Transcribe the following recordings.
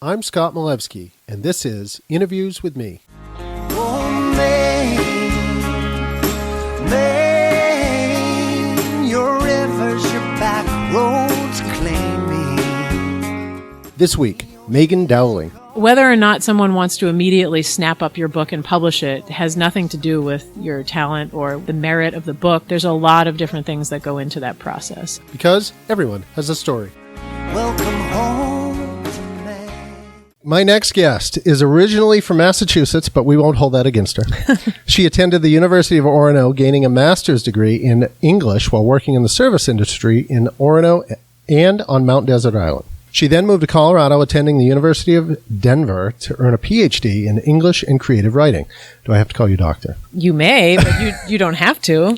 I'm Scott Malevsky, and this is Interviews with Me. Oh, Maine, your rivers, your back roads claim me. This week, Meghan Dowling. Whether or not someone wants to immediately snap up your book and publish it has nothing to do with your talent or the merit of the book. There's a lot of different things that go into that process. Because everyone has a story. Welcome home to Maine. My next guest is originally from Massachusetts, but we won't hold that against her. She attended the University of Orono, gaining a master's degree in English while working in the service industry in Orono and on Mount Desert Island. She then moved to Colorado, attending the University of Denver to earn a PhD in English and creative writing. Do I have to call you doctor? You may, but you don't have to.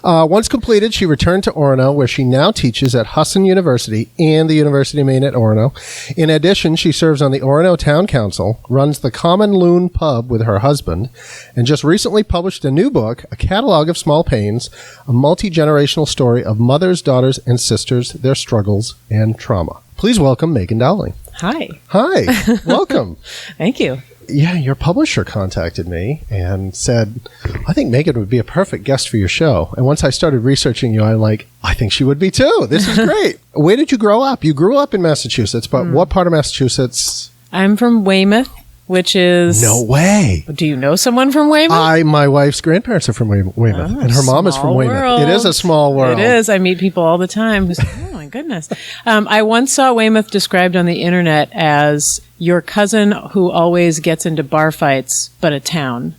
Once completed, she returned to Orono, where she now teaches at Husson University and the University of Maine at Orono. In addition, she serves on the Orono Town Council, runs the Common Loon Pub with her husband, and just recently published a new book, A Catalogue of Small Pains, a multi-generational story of mothers, daughters, and sisters, their struggles and trauma. Please welcome Meghan Dowling. Hi. Hi. Welcome. Thank you. Yeah, your publisher contacted me and said, I think Meghan would be a perfect guest for your show. And once I started researching you, I'm like, I think she would be too. This is great. Where did you grow up? You grew up in Massachusetts, but what part of Massachusetts? I'm from Weymouth, which is... No way. Do you know someone from Weymouth? My wife's grandparents are from Weymouth, and her mom is from Weymouth. World. It is a small world. It is. I meet people all the time who's oh my goodness. I once saw Weymouth described on the internet as your cousin who always gets into bar fights, but a town.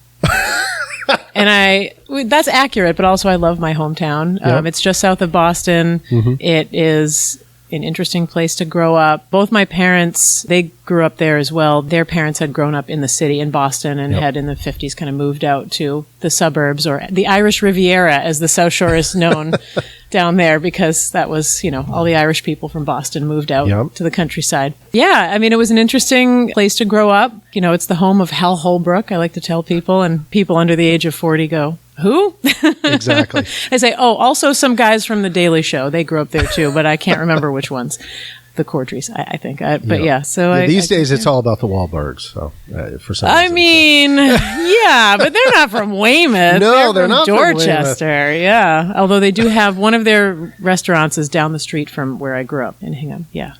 And that's accurate, but also I love my hometown. Yep. It's just south of Boston. Mm-hmm. It is an interesting place to grow up. Both my parents, they grew up there as well. Their parents had grown up in the city in Boston and had in the 50s kind of moved out to the suburbs, or the Irish Riviera, as the South Shore is known down there, because that was, all the Irish people from Boston moved out to the countryside. Yeah, I mean, it was an interesting place to grow up. It's the home of Hal Holbrook, I like to tell people, and people under the age of 40 go, who? Exactly. I say, also some guys from The Daily Show. They grew up there too, but I can't remember which ones. The Cordrys, I think. These days it's all about the Wahlbergs. So for some reason, but they're not from Weymouth. No, they're not from Dorchester. Yeah, although they do have one of their restaurants is down the street from where I grew up in Hingham. Yeah.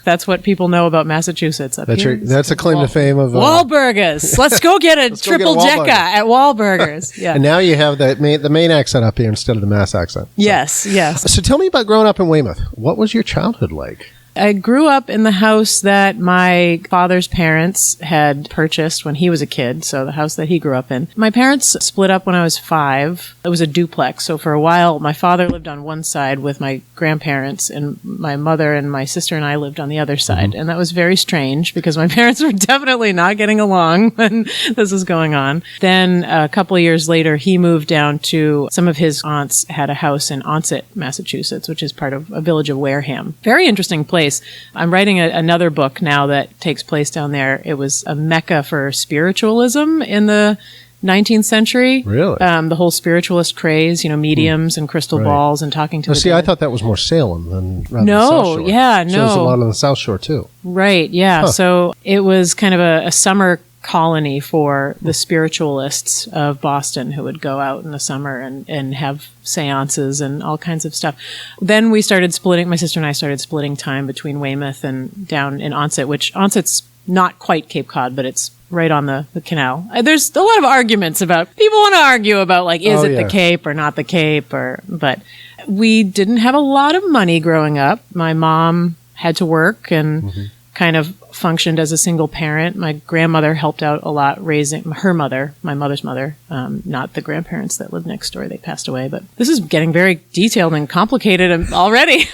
That's what people know about Massachusetts up here. That's a claim to fame of... Wahlburgers. Let's go get a triple decker at Wahlburgers. Yeah. And now you have the main accent up here instead of the Mass accent. So. Yes. So tell me about growing up in Weymouth. What was your childhood like? I grew up in the house that my father's parents had purchased when he was a kid, so the house that he grew up in. My parents split up when I was 5. It was a duplex, so for a while my father lived on one side with my grandparents, and my mother and my sister and I lived on the other side. Mm-hmm. And that was very strange because my parents were definitely not getting along when this was going on. Then a couple of years later, he moved down to, some of his aunts had a house in Onset, Massachusetts, which is part of a village of Wareham. Very interesting place. I'm writing another book now that takes place down there. It was a mecca for spiritualism in the 19th century. Really? The whole spiritualist craze, mediums and crystal balls and talking to the dead. I thought that was more Salem than rather no, the South Shore. Yeah, no. So there's a lot on the South Shore too. Right, yeah. Huh. So it was kind of a summer colony for the spiritualists of Boston who would go out in the summer and have seances and all kinds of stuff. Then we started splitting, my sister and I started splitting time between Weymouth and down in Onset, which Onset's not quite Cape Cod, but it's right on the canal. There's a lot of arguments about, people want to argue about is it the Cape or not the Cape, but we didn't have a lot of money growing up. My mom had to work and kind of functioned as a single parent. My grandmother helped out a lot raising her mother, my mother's mother, not the grandparents that lived next door. They passed away, but this is getting very detailed and complicated already.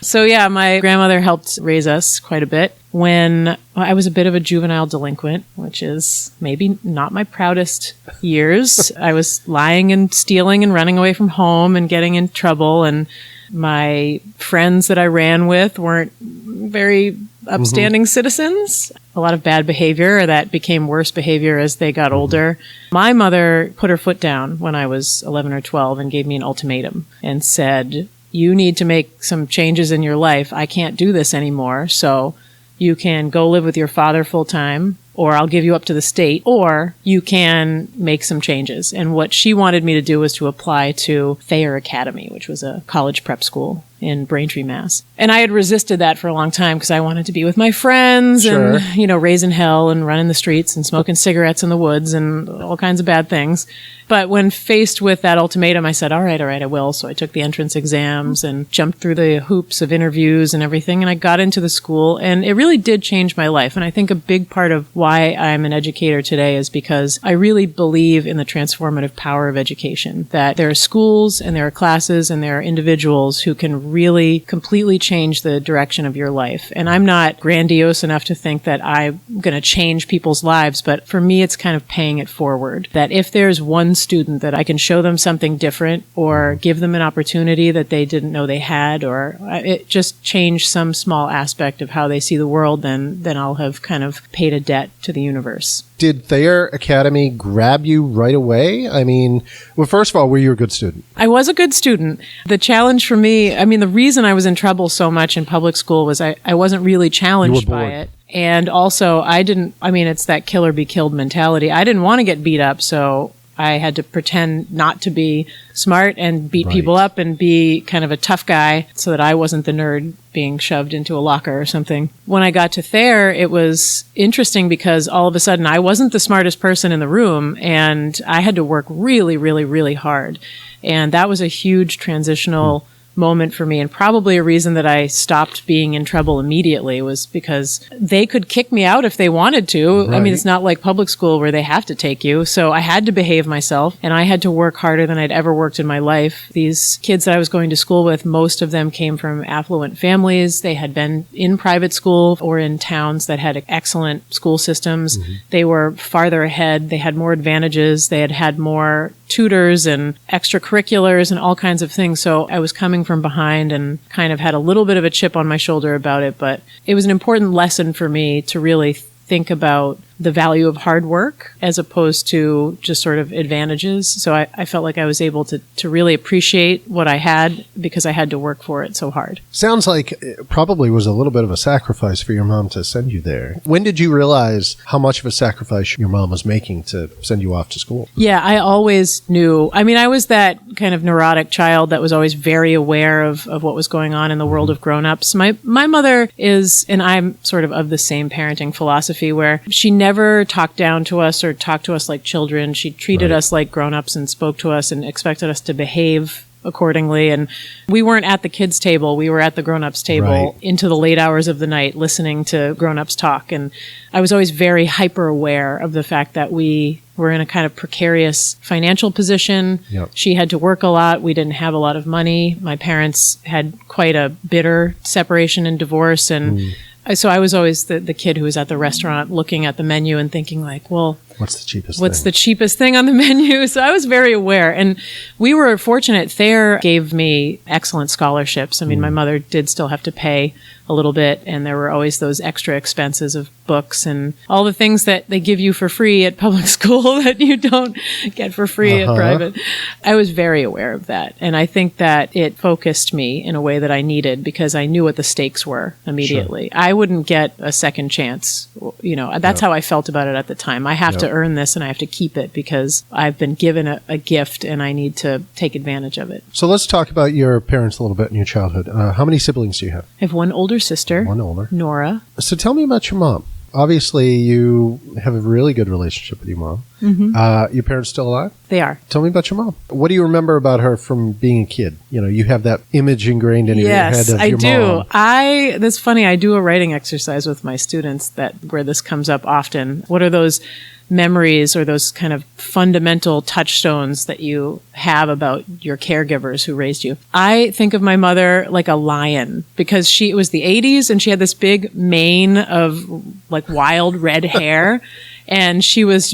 So yeah, my grandmother helped raise us quite a bit. When I was a bit of a juvenile delinquent, which is maybe not my proudest years. I was lying and stealing and running away from home and getting in trouble, and my friends that I ran with weren't very upstanding citizens. A lot of bad behavior that became worse behavior as they got older. My mother put her foot down when I was 11 or 12 and gave me an ultimatum and said, you need to make some changes in your life. I can't do this anymore. So You can go live with your father full time, or I'll give you up to the state, or you can make some changes. And what she wanted me to do was to apply to Thayer Academy, which was a college prep school in Braintree, Mass. And I had resisted that for a long time because I wanted to be with my friends Sure. and, raising hell and running the streets and smoking cigarettes in the woods and all kinds of bad things. But when faced with that ultimatum, I said, all right, I will. So I took the entrance exams and jumped through the hoops of interviews and everything. And I got into the school, and it really did change my life. And I think a big part of why I'm an educator today is because I really believe in the transformative power of education, that there are schools and there are classes and there are individuals who can really completely change the direction of your life. And I'm not grandiose enough to think that I'm going to change people's lives, but for me, it's kind of paying it forward. That if there's one student that I can show them something different or give them an opportunity that they didn't know they had, or it just changed some small aspect of how they see the world, then I'll have kind of paid a debt to the universe. Did Thayer Academy grab you right away? I mean, well, first of all, were you a good student? I was a good student. The challenge for me, the reason I was in trouble so much in public school was I wasn't really challenged by it. And also, it's that kill or be killed mentality. I didn't want to get beat up, so I had to pretend not to be smart and beat people up and be kind of a tough guy so that I wasn't the nerd being shoved into a locker or something. When I got to Thayer, it was interesting because all of a sudden I wasn't the smartest person in the room, and I had to work really, really, really hard. And that was a huge transitional moment for me, and probably a reason that I stopped being in trouble immediately was because they could kick me out if they wanted to. Right. It's not like public school where they have to take you. So I had to behave myself, and I had to work harder than I'd ever worked in my life. These kids that I was going to school with, most of them came from affluent families. They had been in private school or in towns that had excellent school systems. Mm-hmm. They were farther ahead. They had more advantages. They had more tutors and extracurriculars and all kinds of things. So I was coming from behind and kind of had a little bit of a chip on my shoulder about it. But it was an important lesson for me to really think about the value of hard work as opposed to just sort of advantages. So I felt like I was able to really appreciate what I had because I had to work for it so hard. Sounds like it probably was a little bit of a sacrifice for your mom to send you there. When did you realize how much of a sacrifice your mom was making to send you off to school? Yeah, I always knew. I was that kind of neurotic child that was always very aware of what was going on in the world of grown-ups. My mother is, and I'm sort of the same parenting philosophy, where she never talked down to us or talked to us like children. She treated us like grown-ups and spoke to us and expected us to behave accordingly. And we weren't at the kids' table. We were at the grown-ups' table into the late hours of the night listening to grown-ups talk. And I was always very hyper aware of the fact that we were in a kind of precarious financial position. Yep. She had to work a lot. We didn't have a lot of money. My parents had quite a bitter separation and divorce. And so I was always the kid who was at the restaurant looking at the menu and thinking like, well, what's the cheapest thing on the menu? So I was very aware. And we were fortunate. Thayer gave me excellent scholarships. My mother did still have to pay a little bit, and there were always those extra expenses of books and all the things that they give you for free at public school that you don't get for free at private. I was very aware of that. And I think that it focused me in a way that I needed because I knew what the stakes were immediately. Sure. I wouldn't get a second chance. That's how I felt about it at the time. I have to earn this and I have to keep it because I've been given a gift and I need to take advantage of it. So let's talk about your parents a little bit in your childhood. How many siblings do you have? I have one older sister. One older. Nora. So tell me about your mom. Obviously, you have a really good relationship with your mom. Mm-hmm. Your parents still alive? They are. Tell me about your mom. What do you remember about her from being a kid? You have that image ingrained in your head of your mom. Yes, I do. That's funny. I do a writing exercise with my students where this comes up often. What are those memories or those kind of fundamental touchstones that you have about your caregivers who raised you? I think of my mother like a lion because it was the 80s and she had this big mane of like wild red hair. And she always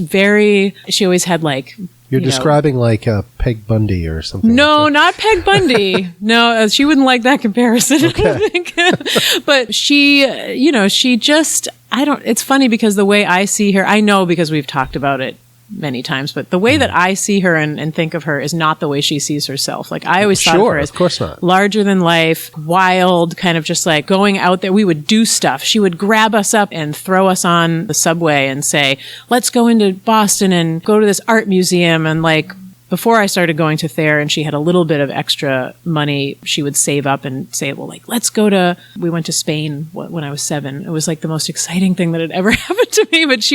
had like... You're describing like Peg Bundy or something. No, not Peg Bundy. No, she wouldn't like that comparison, okay. I don't think. But she just... it's funny because the way I see her, I know because we've talked about it many times, but the way that I see her and think of her is not the way she sees herself. Like I always thought of her as of course not. larger than life, wild, kind of just like going out there. We would do stuff. She would grab us up and throw us on the subway and say, let's go into Boston and go to this art museum. And like, before I started going to Thayer and she had a little bit of extra money, she would save up and say, well, like, we went to Spain when I was 7. It was like the most exciting thing that had ever happened to me. But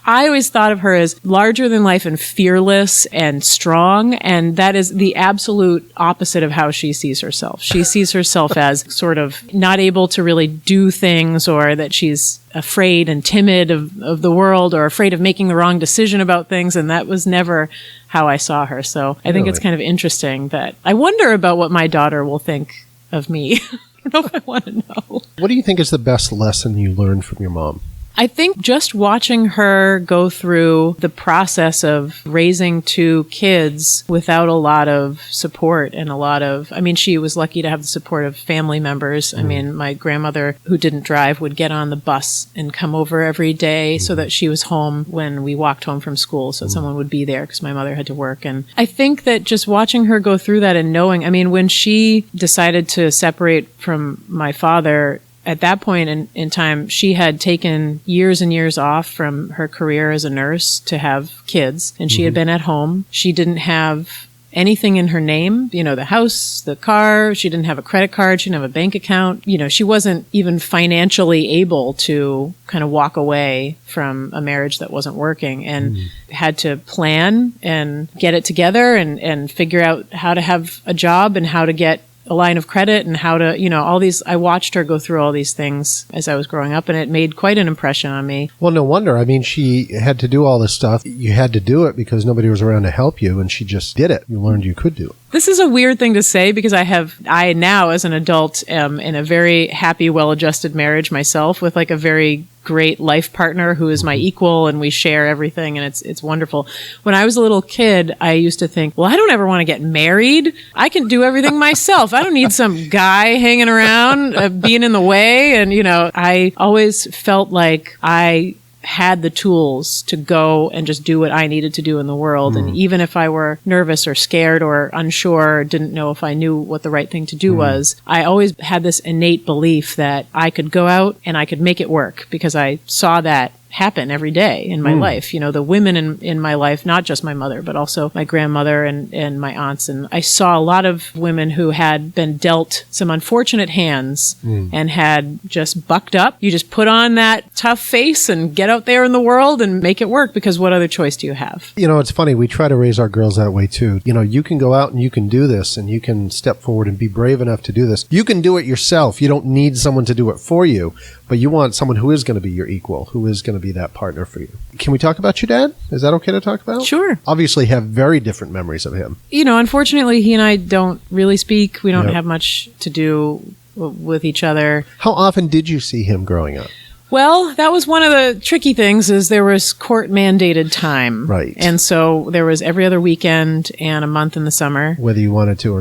I always thought of her as larger than life and fearless and strong. And that is the absolute opposite of how she sees herself. She sees herself as sort of not able to really do things, or that she's afraid and timid of the world, or afraid of making the wrong decision about things. And that was never how I saw her. So I think it's kind of interesting that I wonder about what my daughter will think of me. I don't know if I want to know. What do you think is the best lesson you learned from your mom? I think just watching her go through the process of raising 2 kids without a lot of support and she was lucky to have the support of family members. I mean, my grandmother, who didn't drive, would get on the bus and come over every day so that she was home when we walked home from school. So someone would be there because my mother had to work. And I think that just watching her go through that and knowing, when she decided to separate from my father, at that point in time, she had taken years and years off from her career as a nurse to have kids, and she had been at home. She didn't have anything in her name, the house, the car. She didn't have a credit card. She didn't have a bank account. She wasn't even financially able to kind of walk away from a marriage that wasn't working, and had to plan and get it together and figure out how to have a job and how to get a line of credit and how to, all these. I watched her go through all these things as I was growing up, and it made quite an impression on me. Well, no wonder. She had to do all this stuff. You had to do it because nobody was around to help you, and she just did it. You learned you could do it. This is a weird thing to say because I now as an adult am in a very happy, well-adjusted marriage myself with like a very great life partner who is my equal, and we share everything, and it's wonderful. When I was a little kid, I used to think, well, I don't ever want to get married. I can do everything myself. I don't need some guy hanging around being in the way. And, I always felt like I had the tools to go and just do what I needed to do in the world. And even if I were nervous or scared or unsure, or didn't know if I knew what the right thing to do was, I always had this innate belief that I could go out and I could make it work because I saw that happen every day in my life. The women in my life, not just my mother, but also my grandmother and my aunts. And I saw a lot of women who had been dealt some unfortunate hands and had just bucked up. You just put on that tough face and get out there in the world and make it work, because what other choice do you have? It's funny. We try to raise our girls that way too. You can go out and you can do this, and you can step forward and be brave enough to do this. You can do it yourself. You don't need someone to do it for you, but you want someone who is going to be your equal, who is going to be that partner for you. Can we talk about your dad? Is that okay to talk about? Sure. Obviously have very different memories of him. Unfortunately, he and I don't really speak. We don't have much to do with each other. How often did you see him growing up? Well, that was one of the tricky things, is there was court mandated time. Right. And so there was every other weekend and a month in the summer. Whether you wanted to or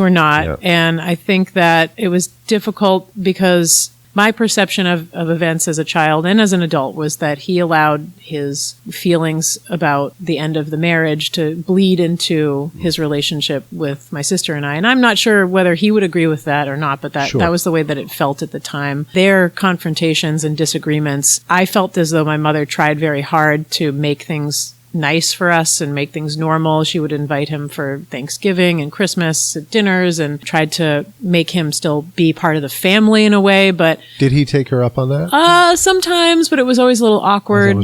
not. Yep. And I think that it was difficult because my perception of events as a child and as an adult was that he allowed his feelings about the end of the marriage to bleed into his relationship with my sister and I. And I'm not sure whether he would agree with that or not, but that was the way that it felt at the time. Their confrontations and disagreements, I felt as though my mother tried very hard to make things nice for us and make things normal. She would invite him for Thanksgiving and Christmas at dinners and tried to make him still be part of the family in a way. But did he take her up on that? Sometimes, but it was always a little awkward.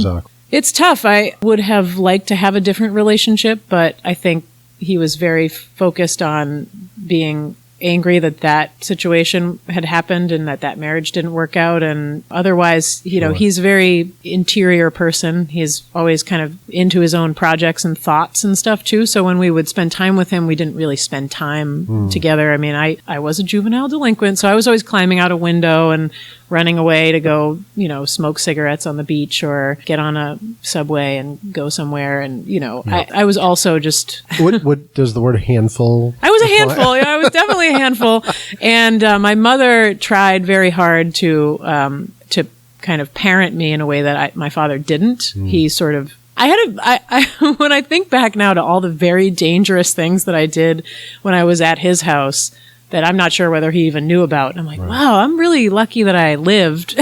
It's tough. I would have liked to have a different relationship, but I think he was very focused on being angry that situation had happened and that marriage didn't work out. And otherwise, he's a very interior person. He's always kind of into his own projects and thoughts and stuff too. So when we would spend time with him, we didn't really spend time together. I was a juvenile delinquent, so I was always climbing out a window and running away to go, smoke cigarettes on the beach or get on a subway and go somewhere. And, I was also just... what does the word handful... I was a handful. I was definitely a handful. And my mother tried very hard to kind of parent me in a way that my father didn't. He sort of When I think back now to all the very dangerous things that I did when I was at his house that I'm not sure whether he even knew about. And I'm like, wow, I'm really lucky that I lived.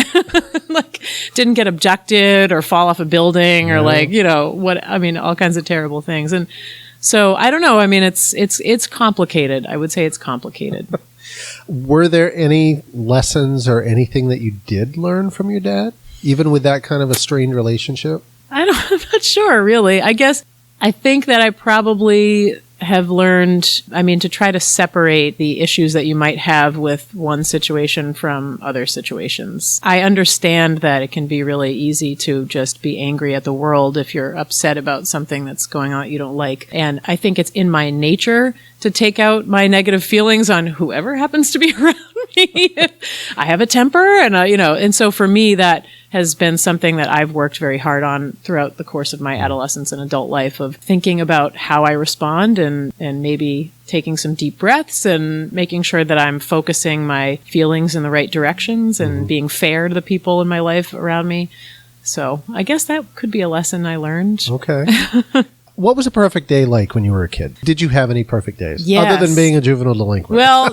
Like, didn't get abducted or fall off a building or all kinds of terrible things. And so I don't know. I mean, it's complicated. I would say it's complicated. Were there any lessons or anything that you did learn from your dad, even with that kind of a strained relationship? I'm not sure, really. I think that I probably have learned, to try to separate the issues that you might have with one situation from other situations. I understand that it can be really easy to just be angry at the world if you're upset about something that's going on that you don't like. And I think it's in my nature to take out my negative feelings on whoever happens to be around me. I have a temper and so for me, that has been something that I've worked very hard on throughout the course of my adolescence and adult life, of thinking about how I respond and maybe taking some deep breaths and making sure that I'm focusing my feelings in the right directions and being fair to the people in my life around me. So I guess that could be a lesson I learned. Okay. What was a perfect day like when you were a kid? Did you have any perfect days? Yes. Other than being a juvenile delinquent? Well,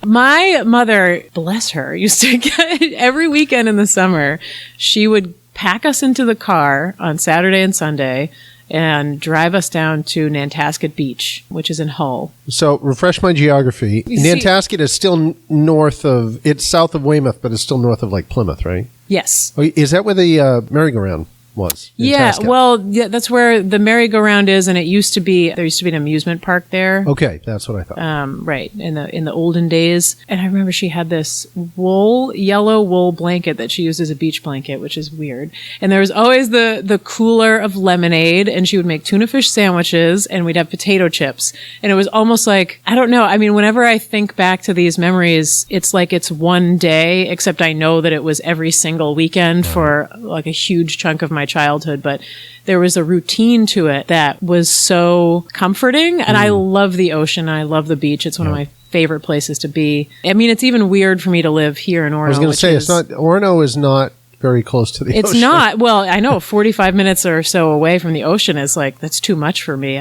my mother, bless her, used to get, every weekend in the summer, she would pack us into the car on Saturday and Sunday and drive us down to Nantasket Beach, which is in Hull. So, refresh my geography. Nantasket is still it's south of Weymouth, but it's still north of like Plymouth, right? Yes. Oh, is that where the merry-go-round was? Nantasket? That's where the merry-go-round is, and there used to be an amusement park there. Okay, that's what I thought. Right, in the olden days. And I remember she had this yellow wool blanket that she used as a beach blanket, which is weird. And there was always the cooler of lemonade, and she would make tuna fish sandwiches, and we'd have potato chips. And it was almost like, I don't know, whenever I think back to these memories, it's like it's one day, except I know that it was every single weekend for like a huge chunk of my childhood, but there was a routine to it that was so comforting. And I love the ocean. I love the beach. It's one of my favorite places to be. It's even weird for me to live here in Orono. I was going to say, Orono is not very close to the ocean. It's not. Well, I know 45 minutes or so away from the ocean is like, that's too much for me.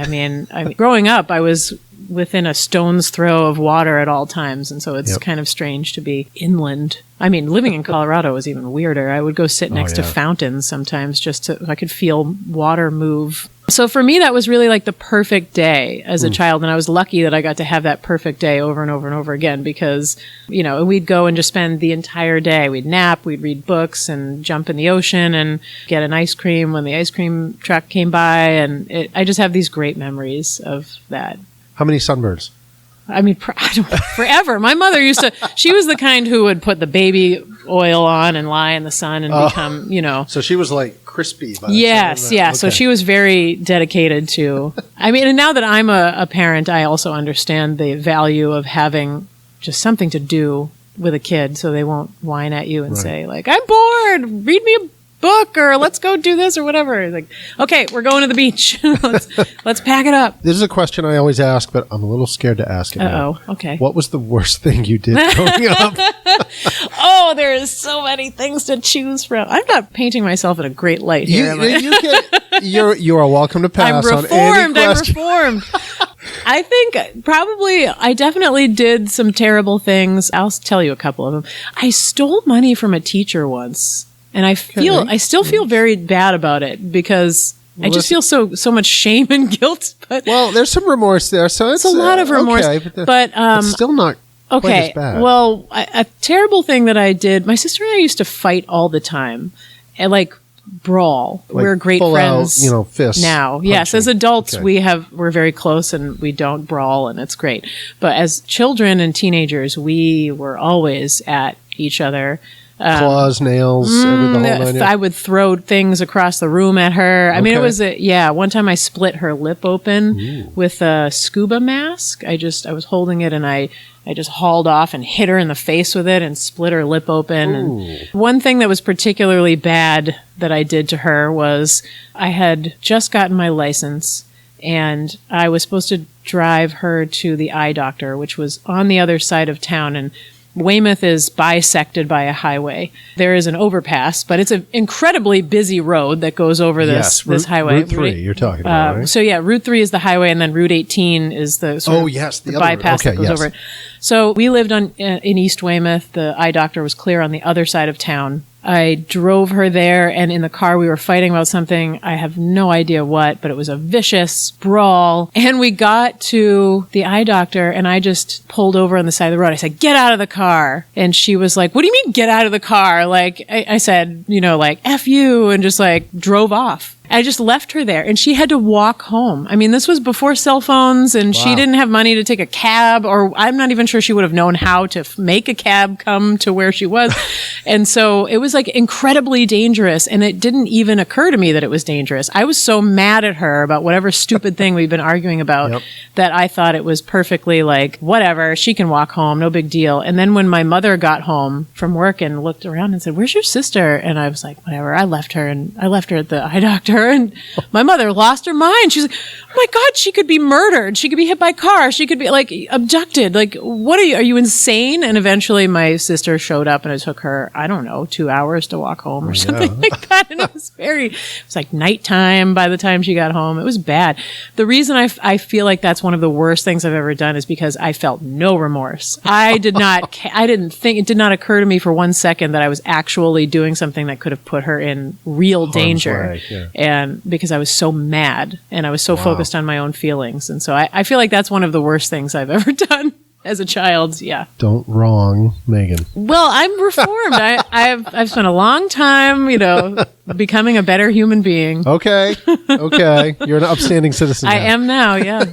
Growing up, I was within a stone's throw of water at all times. And so it's kind of strange to be inland. Living in Colorado was even weirder. I would go sit next to fountains sometimes I could feel water move. So for me, that was really like the perfect day as a child. And I was lucky that I got to have that perfect day over and over and over again because, we'd go and just spend the entire day. We'd nap, we'd read books and jump in the ocean and get an ice cream when the ice cream truck came by. And I just have these great memories of that. How many sunbirds? Forever. My mother she was the kind who would put the baby oil on and lie in the sun and become, So she was like crispy. Yes, yeah. Okay. So she was very dedicated to, and now that I'm a parent, I also understand the value of having just something to do with a kid so they won't whine at you and say like, I'm bored, read me a book or let's go do this or whatever. Like, okay, we're going to the beach. let's pack it up. This is a question I always ask, but I'm a little scared to ask it. Okay. What was the worst thing you did growing up? There is so many things to choose from. I'm not painting myself in a great light here. You are welcome to pass on any question. I'm reformed. I think I definitely did some terrible things. I'll tell you a couple of them. I stole money from a teacher once. And I still feel very bad about it because I just feel so much shame and guilt. But there's some remorse there, so it's a lot of remorse. Okay, but it's still not quite as bad. Well, a terrible thing that I did. My sister and I used to fight all the time, and brawl. We're great friends, fists now. Punching. Yes, as adults, we're very close and we don't brawl, and it's great. But as children and teenagers, we were always at each other. Claws, nails, the whole nine. I would throw things across the room at her. It was one time I split her lip open with a scuba mask. I was holding it and I just hauled off and hit her in the face with it and split her lip open. And one thing that was particularly bad that I did to her was I had just gotten my license and I was supposed to drive her to the eye doctor, which was on the other side of town. And Weymouth is bisected by a highway. There is an overpass, but it's an incredibly busy road that goes over this highway. Route 3 you're talking about, right? So yeah, Route 3 is the highway, and then Route 18 is the the other bypass route. that goes over it. So we lived in East Weymouth. The eye doctor was clear on the other side of town. I drove her there, and in the car we were fighting about something. I have no idea what, but it was a vicious brawl. And we got to the eye doctor, and I just pulled over on the side of the road. I said, "Get out of the car." And she was like, "What do you mean, get out of the car?" Like, I said, like, "F you," and just like drove off. I just left her there, and she had to walk home. I mean, this was before cell phones, and she didn't have money to take a cab, or I'm not even sure she would have known how to make a cab come to where she was. And so it was like incredibly dangerous, and it didn't even occur to me that it was dangerous. I was so mad at her about whatever stupid thing we've been arguing about that I thought it was perfectly like, whatever, she can walk home, no big deal. And then when my mother got home from work and looked around and said, "Where's your sister?" And I was like, whatever, I left her at the eye doctor. And my mother lost her mind. She's like, "Oh my God, she could be murdered. She could be hit by a car. She could be like abducted. Like, what are you insane?" And eventually my sister showed up, and it took her, I don't know, 2 hours to walk home or something like that. And it was like nighttime by the time she got home. It was bad. The reason I feel like that's one of the worst things I've ever done is because I felt no remorse. I did not it did not occur to me for 1 second that I was actually doing something that could have put her in real danger. And because I was so mad and I was so focused on my own feelings. And so I feel like that's one of the worst things I've ever done as a child. Yeah. Don't wrong Meghan. Well, I'm reformed. I've spent a long time, becoming a better human being. Okay. You're an upstanding citizen now. I am now, yeah.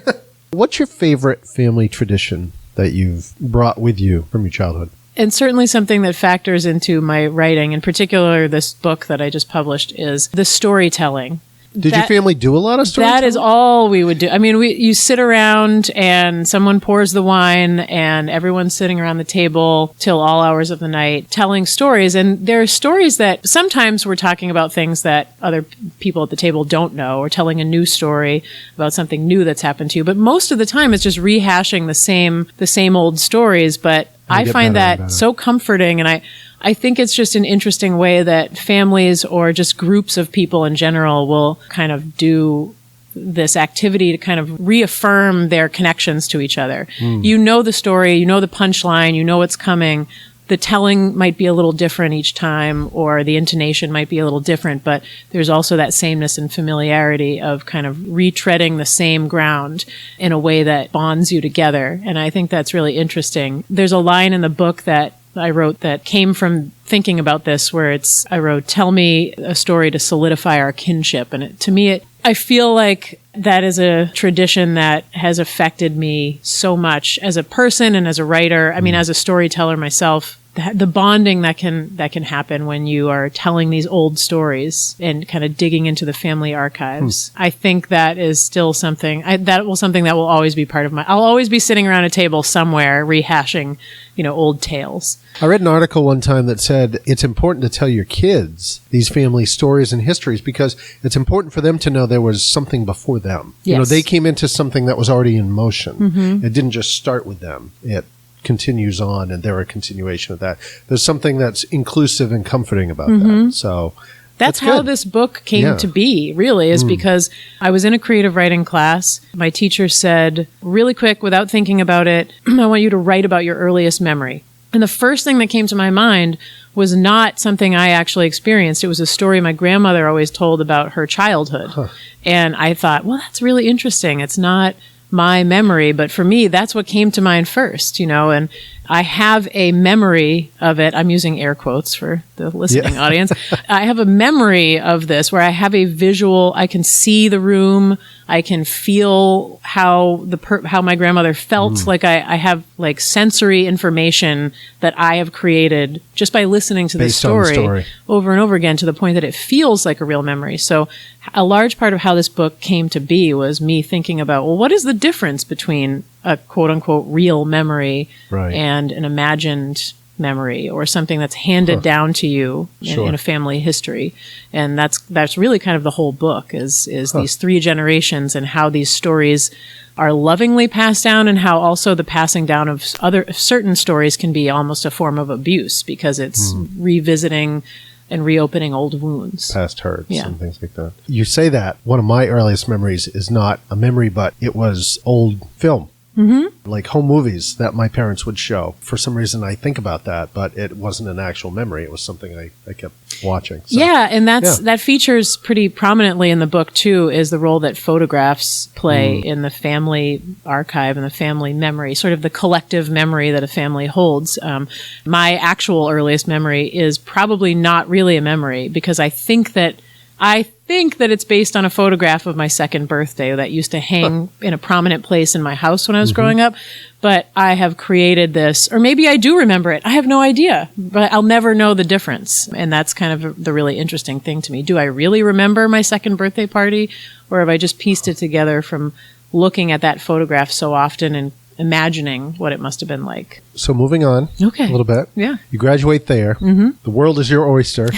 What's your favorite family tradition that you've brought with you from your childhood? And certainly something that factors into my writing, in particular this book that I just published, is the storytelling. Did your family do a lot of storytelling? That is all we would do. I mean, you sit around and someone pours the wine and everyone's sitting around the table till all hours of the night telling stories. And there are stories that sometimes we're talking about things that other people at the table don't know, or telling a new story about something new that's happened to you. But most of the time it's just rehashing the same old stories. But I find that so comforting, and I think it's just an interesting way that families or just groups of people in general will kind of do this activity to kind of reaffirm their connections to each other. You know the story, you know the punchline, you know what's coming. The telling might be a little different each time, or the intonation might be a little different, but there's also that sameness and familiarity of kind of retreading the same ground in a way that bonds you together. And I think that's really interesting. There's a line in the book that I wrote that came from thinking about this, where I wrote, "Tell me a story to solidify our kinship." And to me, I feel like that is a tradition that has affected me so much as a person and as a writer. I mean, as a storyteller myself, the bonding that can happen when you are telling these old stories and kind of digging into the family archives. I think that is still something that will always be part of I'll always be sitting around a table somewhere rehashing, old tales. I read an article one time that said it's important to tell your kids these family stories and histories because it's important for them to know there was something before them. Yes. They came into something that was already in motion. It didn't just start with them. It continues on, and they're a continuation of that. There's something that's inclusive and comforting about that. So that's how this book came to be, really, is because I was in a creative writing class. My teacher said, really quick, without thinking about it, "I want you to write about your earliest memory." And the first thing that came to my mind was not something I actually experienced. It was a story my grandmother always told about her childhood. And I thought, well, that's really interesting. It's not my memory, but for me, that's what came to mind first, and I have a memory of it. I'm using air quotes for the listening audience. I have a memory of this where I have a visual, I can see the room, I can feel how my grandmother felt. Like I have like sensory information that I have created just by listening to this story over and over again, to the point that it feels like a real memory. So a large part of how this book came to be was me thinking about, well, what is the difference between a quote unquote real memory and an imagined memory or something that's handed down to you in a family history. And that's really kind of the whole book is these 3 generations and how these stories are lovingly passed down, and how also the passing down of certain stories can be almost a form of abuse because it's revisiting and reopening old wounds. Past hurts and things like that. You say that. One of my earliest memories is not a memory, but it was old film. Like home movies that my parents would show. For some reason, I think about that, but it wasn't an actual memory. It was something I kept watching. So, yeah, and that features pretty prominently in the book, too, is the role that photographs play in the family archive and the family memory, sort of the collective memory that a family holds. My actual earliest memory is probably not really a memory because I think that it's based on a photograph of my second birthday that used to hang in a prominent place in my house when I was growing up. But I have created this, or maybe I do remember it. I have no idea, but I'll never know the difference. And that's kind of the really interesting thing to me. Do I really remember my second birthday party, or have I just pieced it together from looking at that photograph so often and imagining what it must have been like? So moving on a little bit. Yeah. You graduate there. The world is your oyster.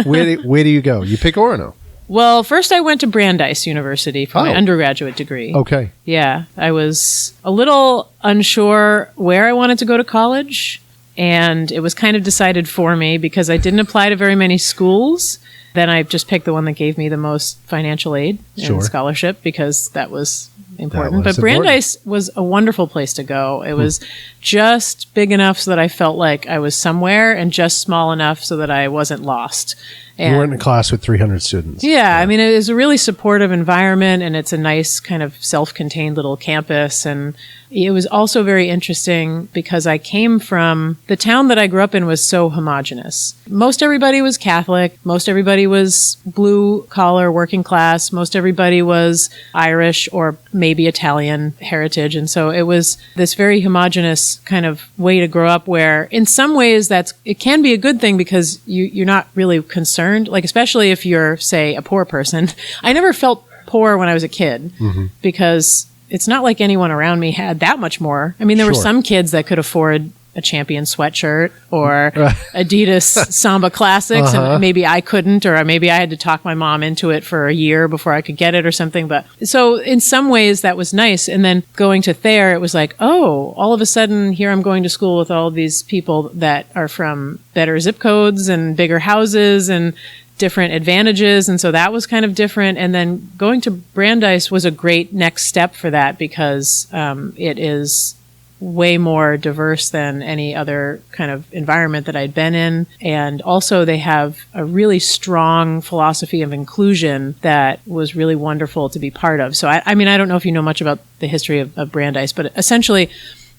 Where do you go? You pick Orono. Well, first I went to Brandeis University for my undergraduate degree. Okay. Yeah. I was a little unsure where I wanted to go to college, and it was kind of decided for me because I didn't apply to very many schools. Then I just picked the one that gave me the most financial aid and scholarship because that was important. But Brandeis was a wonderful place to go. It was just big enough so that I felt like I was somewhere, and just small enough so that I wasn't lost. And you weren't in a class with 300 students. Yeah, I mean, it is a really supportive environment, and it's a nice kind of self-contained little campus. And it was also very interesting because I came from the town that I grew up in was so homogenous. Most everybody was Catholic. Most everybody was blue collar, working class. Most everybody was Irish or maybe Italian heritage. And so it was this very homogenous kind of way to grow up where in some ways it can be a good thing because you're not really concerned. Like, especially if you're, say, a poor person. I never felt poor when I was a kid because it's not like anyone around me had that much more. I mean, there were some kids that could afford a Champion sweatshirt or Adidas Samba Classics, and maybe I couldn't, or maybe I had to talk my mom into it for a year before I could get it or something. But so in some ways that was nice. And then going to Thayer, it was like, oh, all of a sudden here I'm going to school with all these people that are from better zip codes and bigger houses and different advantages. And so that was kind of different. And then going to Brandeis was a great next step for that because it is way more diverse than any other kind of environment that I'd been in. And also they have a really strong philosophy of inclusion that was really wonderful to be part of. So I mean, I don't know if you know much about the history of Brandeis, but essentially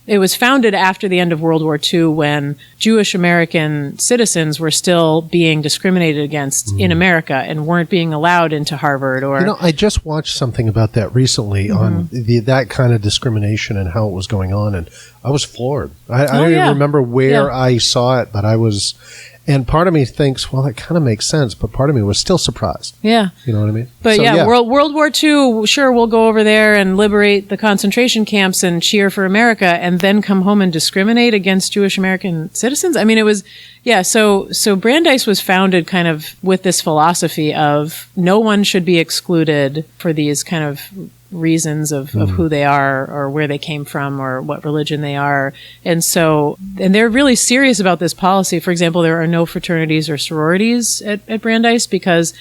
it was founded after the end of World War II when Jewish American citizens were still being discriminated against in America and weren't being allowed into Harvard or... You know, I just watched something about that recently on that kind of discrimination and how it was going on, and I was floored. I don't even remember where I saw it, but I was... And part of me thinks, well, that kind of makes sense, but part of me was still surprised. Yeah. You know what I mean? But so, World War II, sure, we'll go over there and liberate the concentration camps and cheer for America and then come home and discriminate against Jewish American citizens? I mean, it was, so Brandeis was founded kind of with this philosophy of no one should be excluded for these kind of reasons of who they are or where they came from or what religion they are. And they're really serious about this policy. For example, there are no fraternities or sororities at Brandeis because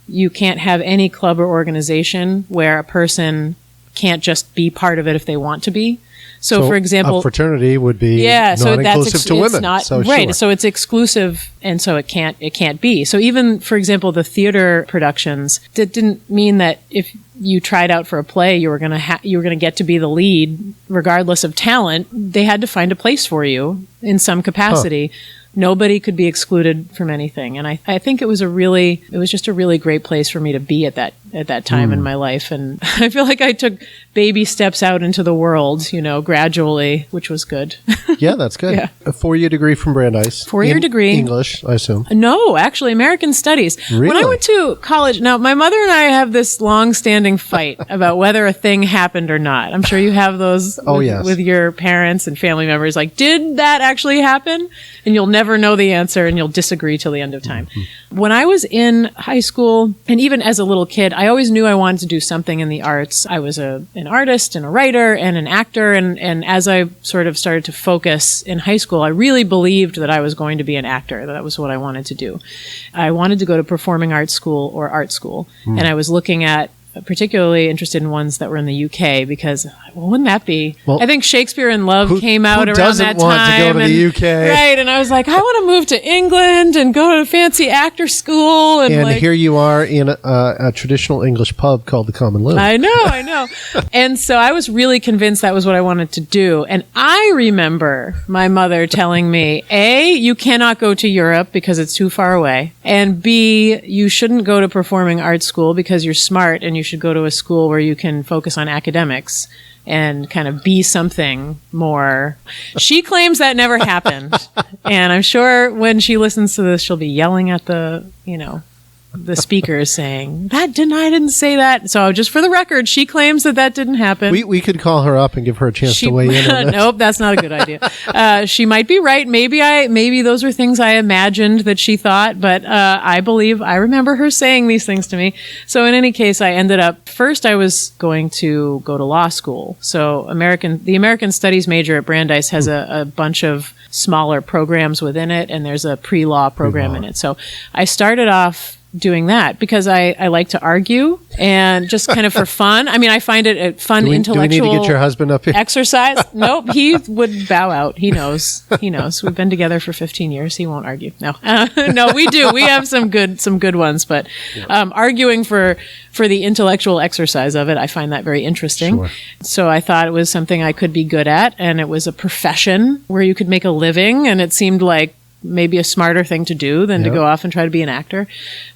you can't have any club or organization where a person can't just be part of it if they want to be. So for example, a fraternity would be non-inclusive to women. Not, right. So it's exclusive, and so it can't be. So even, for example, the theater productions, that didn't mean that if you tried out for a play, you were going to get to be the lead, regardless of talent. They had to find a place for you in some capacity. Nobody could be excluded from anything. And I think it was just a really great place for me to be at at that time in my life. And I feel like I took baby steps out into the world, gradually, which was good. Yeah, that's good. Yeah. A 4-year degree from Brandeis. 4-year degree. English, I assume. No, actually, American Studies. Really? When I went to college, now my mother and I have this long-standing fight about whether a thing happened or not. I'm sure you have those with your parents and family members. Like, did that actually happen? And you'll never know the answer, and you'll disagree till the end of time. Mm-hmm. When I was in high school, and even as a little kid, I always knew I wanted to do something in the arts. I was an artist and a writer and an actor, and as I sort of started to focus in high school, I really believed that I was going to be an actor. That was what I wanted to do. I wanted to go to performing arts school or art school, and I was looking at particularly interested in ones that were in the UK because, wouldn't that be? Well, I think Shakespeare in Love came out around that time. Who doesn't want to go to the UK? Right, and I was like, I want to move to England and go to fancy actor school. And here you are in a traditional English pub called the Common Loom. I know. And so I was really convinced that was what I wanted to do. And I remember my mother telling me, A, you cannot go to Europe because it's too far away. And B, you shouldn't go to performing arts school because you're smart and you should go to a school where you can focus on academics and kind of be something more. She claims that never happened. And I'm sure when she listens to this, she'll be yelling at the speakers saying, I didn't say that. So just for the record, she claims that didn't happen. We could call her up and give her a chance to weigh in on this. Nope, that's not a good idea. She might be right. Maybe those were things I imagined that she thought, but I remember her saying these things to me. So in any case, I ended up, first I was going to go to law school. So the American Studies major at Brandeis has a bunch of smaller programs within it, and there's a pre-law program in it. So I started off doing that because I like to argue and just kind of for fun. I mean, I find it a fun intellectual. Do we need to get your husband up here? Exercise. Nope, he would bow out. He knows. We've been together for 15 years. He won't argue. No, no, we do. We have some good ones, but arguing for the intellectual exercise of it, I find that very interesting. Sure. So I thought it was something I could be good at, and it was a profession where you could make a living, and it seemed like maybe a smarter thing to do than to go off and try to be an actor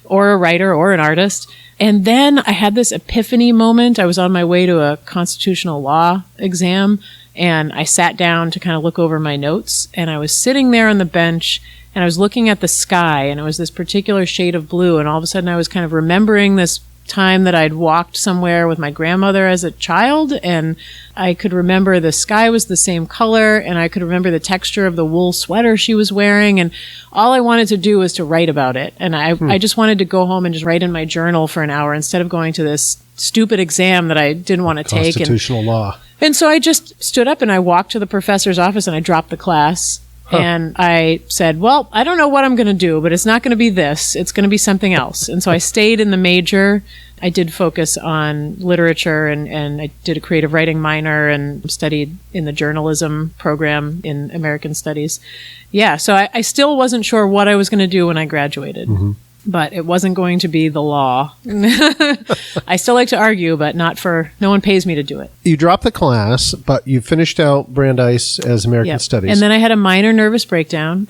or a writer or an artist. And then I had this epiphany moment. I was on my way to a constitutional law exam, and I sat down to kind of look over my notes, and I was sitting there on the bench, and I was looking at the sky, and it was this particular shade of blue, and all of a sudden I was kind of remembering this time that I'd walked somewhere with my grandmother as a child, and I could remember the sky was the same color, and I could remember the texture of the wool sweater she was wearing, and all I wanted to do was to write about it. And I just wanted to go home and just write in my journal for an hour instead of going to this stupid exam that I didn't want to take. Constitutional law. And so I just stood up and I walked to the professor's office and I dropped the class. And I said, well, I don't know what I'm going to do, but it's not going to be this. It's going to be something else. And so I stayed in the major. I did focus on literature, and I did a creative writing minor and studied in the journalism program in American Studies. Yeah, so I still wasn't sure what I was going to do when I graduated. Mm-hmm. But it wasn't going to be the law. I still like to argue, but no one pays me to do it. You dropped the class, but you finished out Brandeis as American Studies. And then I had a minor nervous breakdown.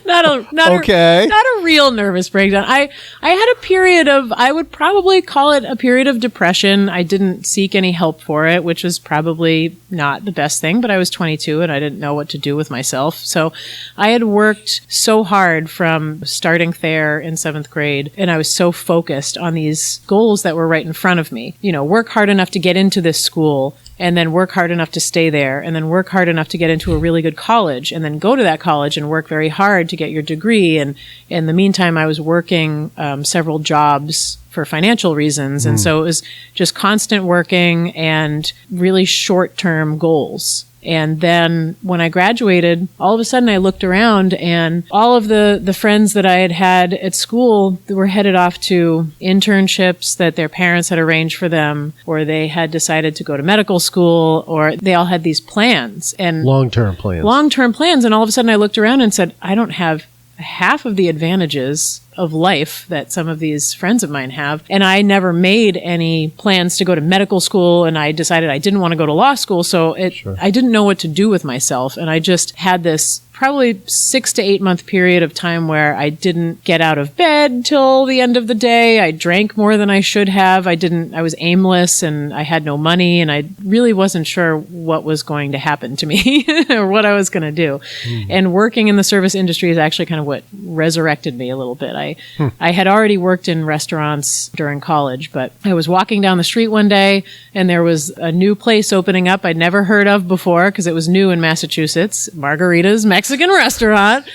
Not a real nervous breakdown. I had a period of, I would probably call it a period of depression. I didn't seek any help for it, which was probably not the best thing, but I was 22 and I didn't know what to do with myself. So I had worked so hard from starting Thayer in 7th grade, and I was so focused on these goals that were right in front of me. Work hard enough to get into this school, and then work hard enough to stay there, and then work hard enough to get into a really good college, and then go to that college and work very hard to get your degree. And in the meantime, I was working several jobs for financial reasons. And so it was just constant working and really short-term goals. And then when I graduated, all of a sudden I looked around, and all of the friends that I had at school were headed off to internships that their parents had arranged for them, or they had decided to go to medical school, or they all had these plans. And long-term plans. And all of a sudden I looked around and said, I don't have half of the advantages of life that some of these friends of mine have. And I never made any plans to go to medical school, and I decided I didn't want to go to law school. So I didn't know what to do with myself. And I just had this probably 6 to 8 month period of time where I didn't get out of bed till the end of the day. I drank more than I should have. I was aimless and I had no money, and I really wasn't sure what was going to happen to me or what I was going to do. And working in the service industry is actually kind of what resurrected me a little bit. I had already worked in restaurants during college, but I was walking down the street one day and there was a new place opening up I'd never heard of before because it was new in Massachusetts, Margarita's Mexican restaurant.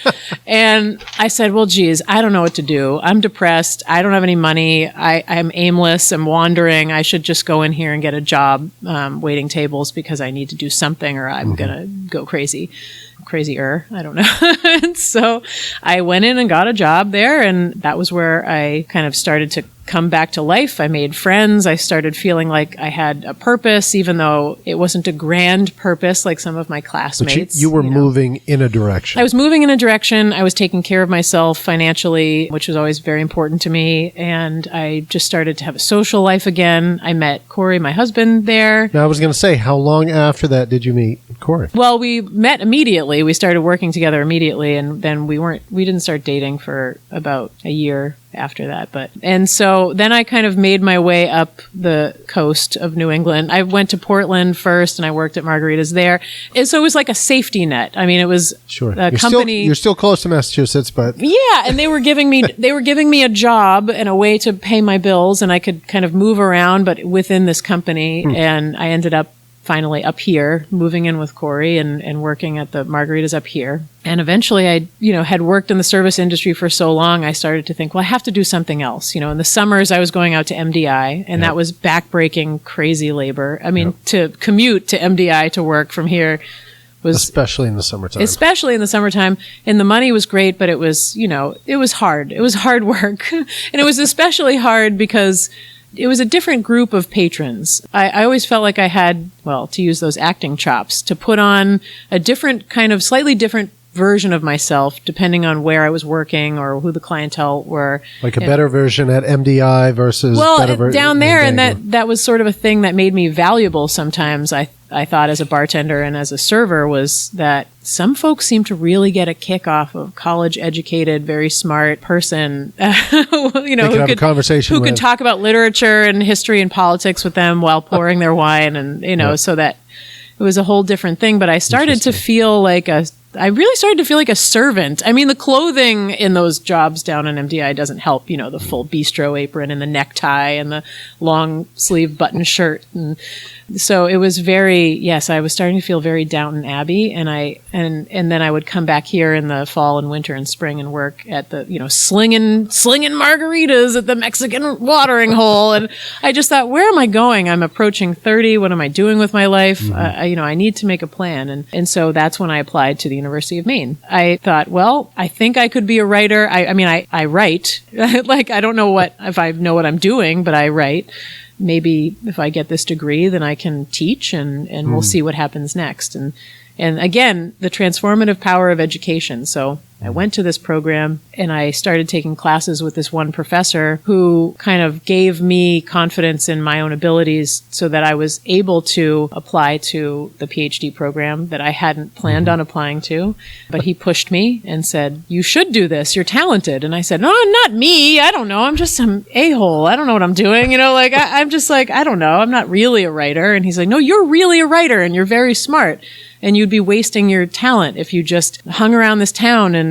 And I said, well, geez, I don't know what to do. I'm depressed. I don't have any money. I'm aimless. I'm wandering. I should just go in here and get a job waiting tables because I need to do something or I'm going to go crazier. I don't know. And so I went in and got a job there, and that was where I kind of started to come back to life. I made friends. I started feeling like I had a purpose, even though it wasn't a grand purpose like some of my classmates. But you were moving in a direction. I was moving in a direction. I was taking care of myself financially, which was always very important to me. And I just started to have a social life again. I met Corey, my husband, there. Now, I was going to say, how long after that did you meet Corey? Well, we met immediately. We started working together immediately, and then we didn't start dating for about a year after that. And so then I kind of made my way up the coast of New England. I went to Portland first and I worked at Margarita's there. And so it was like a safety net. I mean, it was a company. You're still close to Massachusetts, but yeah. And they were giving me a job and a way to pay my bills, and I could kind of move around, but within this company. And I ended up finally up here, moving in with Corey and working at the Margaritas up here. And eventually I, had worked in the service industry for so long, I started to think, well, I have to do something else. In the summers I was going out to MDI, and that was backbreaking, crazy labor. I mean, to commute to MDI to work from here was... Especially in the summertime. And the money was great, but it was, it was hard. It was hard work. And it was especially hard because it was a different group of patrons. I always felt like I had, well, to use those acting chops, to put on a different kind of slightly different version of myself depending on where I was working or who the clientele were. Like a better version at MDI versus down there, and that was sort of a thing that made me valuable sometimes. I thought as a bartender and as a server was that some folks seem to really get a kick off of college-educated, very smart person, who could talk about literature and history and politics with them while pouring their wine, and so that it was a whole different thing. But I started to feel like I really started to feel like a servant. I mean, the clothing in those jobs down in MDI doesn't help, the full bistro apron and the necktie and the long sleeve button shirt. And so it was I was starting to feel very Downton Abbey. And then I would come back here in the fall and winter and spring and work at the, slinging margaritas at the Mexican watering hole. And I just thought, where am I going? I'm approaching 30. What am I doing with my life? I need to make a plan. And so that's when I applied to the University of Maine. I thought, well, I think I could be a writer. I write. Like, I don't know if I know what I'm doing, but I write. Maybe if I get this degree, then I can teach and we'll see what happens next. And again, the transformative power of education. So I went to this program and I started taking classes with this one professor who kind of gave me confidence in my own abilities so that I was able to apply to the PhD program that I hadn't planned on applying to. But he pushed me and said, you should do this. You're talented. And I said, no, not me. I don't know. I'm just some a-hole. I don't know what I'm doing. I'm just like, I don't know. I'm not really a writer. And he's like, no, you're really a writer and you're very smart. And you'd be wasting your talent if you just hung around this town and,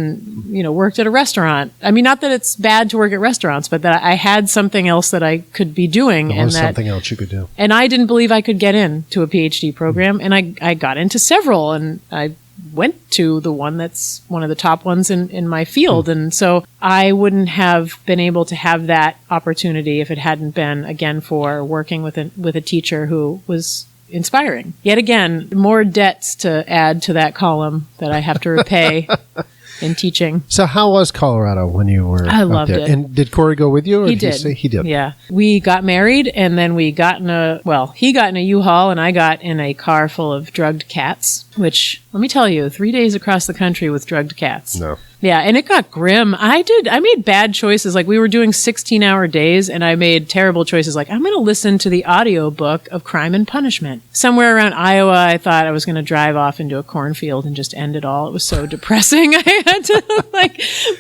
worked at a restaurant. I mean, not that it's bad to work at restaurants, but that I had something else that I could be doing. And something else you could do. And I didn't believe I could get into a PhD program. And I got into several, and I went to the one that's one of the top ones in my field. And so I wouldn't have been able to have that opportunity if it hadn't been, again, for working with a teacher who was inspiring. Yet again, more debts to add to that column that I have to repay in teaching. So how was Colorado when you were I loved it. And did Corey go with you? Or He did. He did. Yeah. We got married, and then he got in a U-Haul and I got in a car full of drugged cats. which, let me tell you, 3 days across the country with drugged cats. No. Yeah, and it got grim. I made bad choices. Like, we were doing 16-hour days, and I made terrible choices. Like, I'm going to listen to the audiobook of Crime and Punishment. Somewhere around Iowa, I thought I was going to drive off into a cornfield and just end it all. It was so depressing. I had to,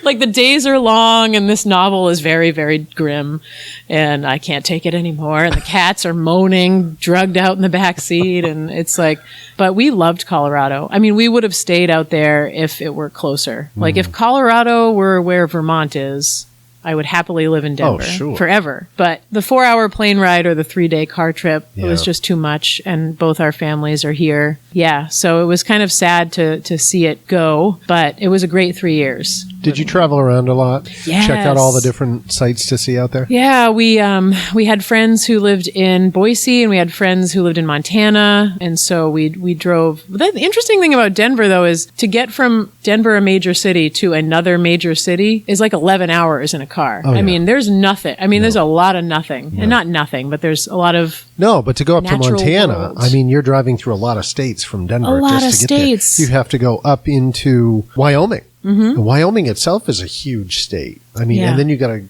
like the days are long, and this novel is very, very grim, and I can't take it anymore. And the cats are moaning, drugged out in the back seat, and it's like, but we loved Colorado. I mean, we would have stayed out there if it were closer. Like, if Colorado were where Vermont is, I would happily live in Denver forever. But the 4-hour plane ride or the 3-day car trip, it was just too much. And both our families are here. Yeah. So it was kind of sad to see it go, but it was a great 3 years. Did you travel around a lot? Yes. Check out all the different sites to see out there? Yeah, we had friends who lived in Boise, and we had friends who lived in Montana, and so we drove. The interesting thing about Denver, though, is to get from Denver, a major city, to another major city is like 11 hours in a car. Oh, I mean, there's nothing. I mean, there's a lot of nothing. And not nothing, but there's a lot of No, but to go up to natural Montana, world. I mean, you're driving through a lot of states from Denver. A lot just of to get states. There. You have to go up into Wyoming. Mm-hmm. Wyoming itself is a huge state. I mean, and then you got to,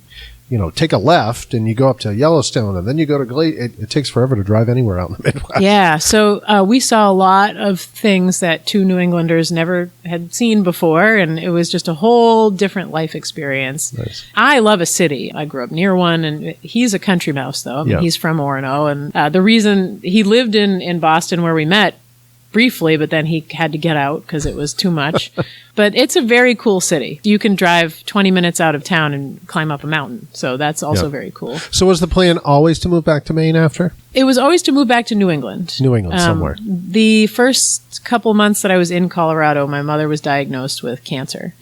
take a left and you go up to Yellowstone and then you go to Glacier. It takes forever to drive anywhere out in the Midwest. Yeah. So we saw a lot of things that two New Englanders never had seen before. And it was just a whole different life experience. Nice. I love a city. I grew up near one, and he's a country mouse, though. I mean, he's from Orono. And the reason he lived in Boston where we met briefly, but then he had to get out because it was too much. But it's a very cool city. You can drive 20 minutes out of town and climb up a mountain. So that's also very cool. So was the plan always to move back to Maine after? It was always to move back to New England. New England, somewhere. The first couple months that I was in Colorado, my mother was diagnosed with cancer.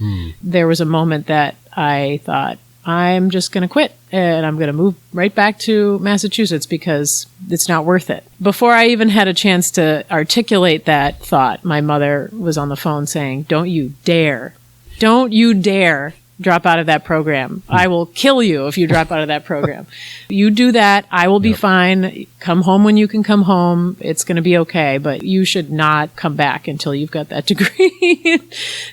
There was a moment that I thought, I'm just going to quit and I'm going to move right back to Massachusetts because it's not worth it. Before I even had a chance to articulate that thought, my mother was on the phone saying, don't you dare drop out of that program. I will kill you if you drop out of that program. You do that, I will be fine. Come home when you can come home. It's going to be okay, but you should not come back until you've got that degree.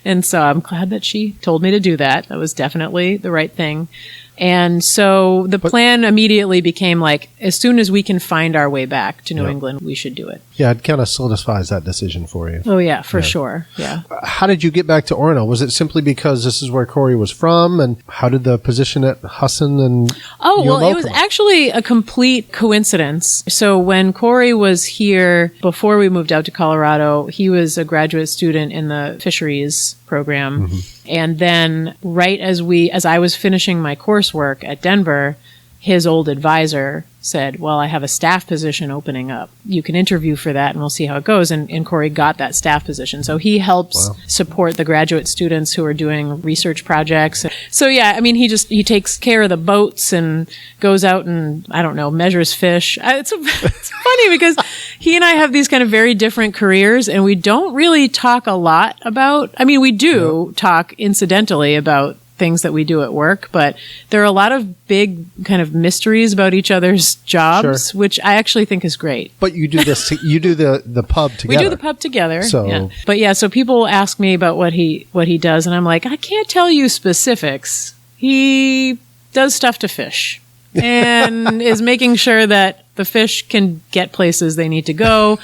And so I'm glad that she told me to do that. That was definitely the right thing. And so the plan immediately became like, as soon as we can find our way back to New England, we should do it. Yeah, it kind of solidifies that decision for you. Oh, yeah, for sure. Yeah. How did you get back to Orono? Was it simply because this is where Corey was from? And how did the position at Husson and UMO it was actually a complete coincidence. So when Corey was here, before we moved out to Colorado, he was a graduate student in the fisheries program. And then right as I was finishing my coursework at Denver, his old advisor said, well, I have a staff position opening up. You can interview for that and we'll see how it goes. And Corey got that staff position. So he helps support the graduate students who are doing research projects. So yeah, I mean, he takes care of the boats and goes out and, I don't know, measures fish. It's funny because he and I have these kind of very different careers and we don't really talk a lot about, I mean, we do talk incidentally about things that we do at work, but there are a lot of big kind of mysteries about each other's jobs, which I actually think is great. But you do this, you do the pub together. We do the pub together. So, yeah. But yeah, so people ask me about what he does, and I'm like, I can't tell you specifics. He does stuff to fish and is making sure that the fish can get places they need to go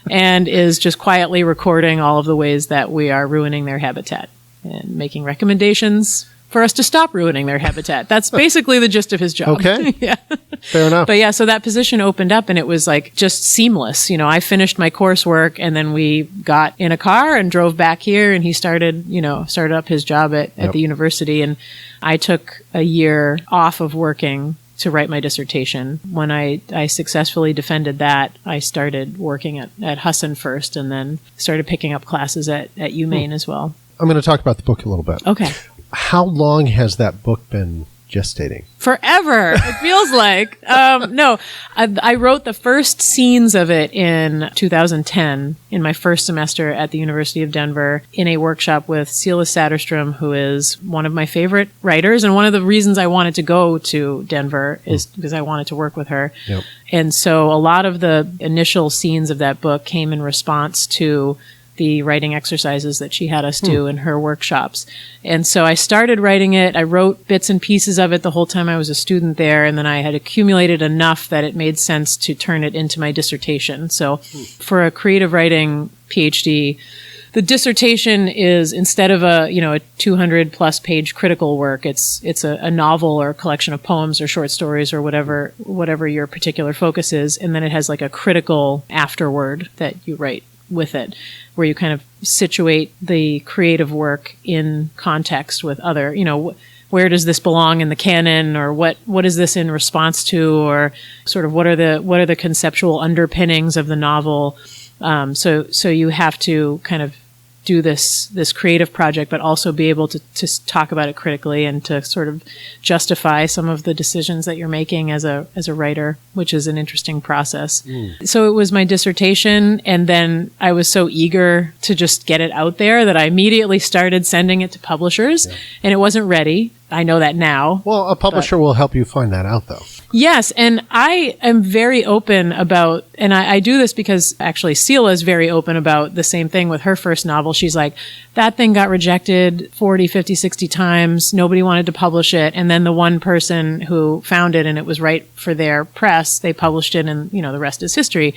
and is just quietly recording all of the ways that we are ruining their habitat and making recommendations for us to stop ruining their habitat. That's basically the gist of his job. Okay. Yeah. Fair enough. But yeah, so that position opened up and it was like just seamless. I finished my coursework and then we got in a car and drove back here and he started up his job at the university. And I took a year off of working to write my dissertation. When I successfully defended that, I started working at Husson first and then started picking up classes at UMaine as well. I'm going to talk about the book a little bit. Okay. How long has that book been gestating? Forever, it feels like. No, I wrote the first scenes of it in 2010 in my first semester at the University of Denver in a workshop with Celia Satterstrom, who is one of my favorite writers. And one of the reasons I wanted to go to Denver is because I wanted to work with her. Yep. And so a lot of the initial scenes of that book came in response to the writing exercises that she had us do in her workshops. And so I started writing it. I wrote bits and pieces of it the whole time I was a student there. And then I had accumulated enough that it made sense to turn it into my dissertation. So for a creative writing PhD, the dissertation is, instead of a 200 plus page critical work, it's a novel or a collection of poems or short stories or whatever your particular focus is. And then it has like a critical afterword that you write with it, where you kind of situate the creative work in context with other, where does this belong in the canon, or what is this in response to, or sort of what are the conceptual underpinnings of the novel. So you have to kind of do this creative project, but also be able to talk about it critically and to sort of justify some of the decisions that you're making as a writer, which is an interesting process. So it was my dissertation, and then I was so eager to just get it out there that I immediately started sending it to publishers, and it wasn't ready. I know that now. Well, a publisher will help you find that out, though. Yes, and I am very open about, and I do this because actually Seela is very open about the same thing with her first novel. She's like, that thing got rejected 40, 50, 60 times. Nobody wanted to publish it. And then the one person who found it and it was right for their press, they published it, and the rest is history.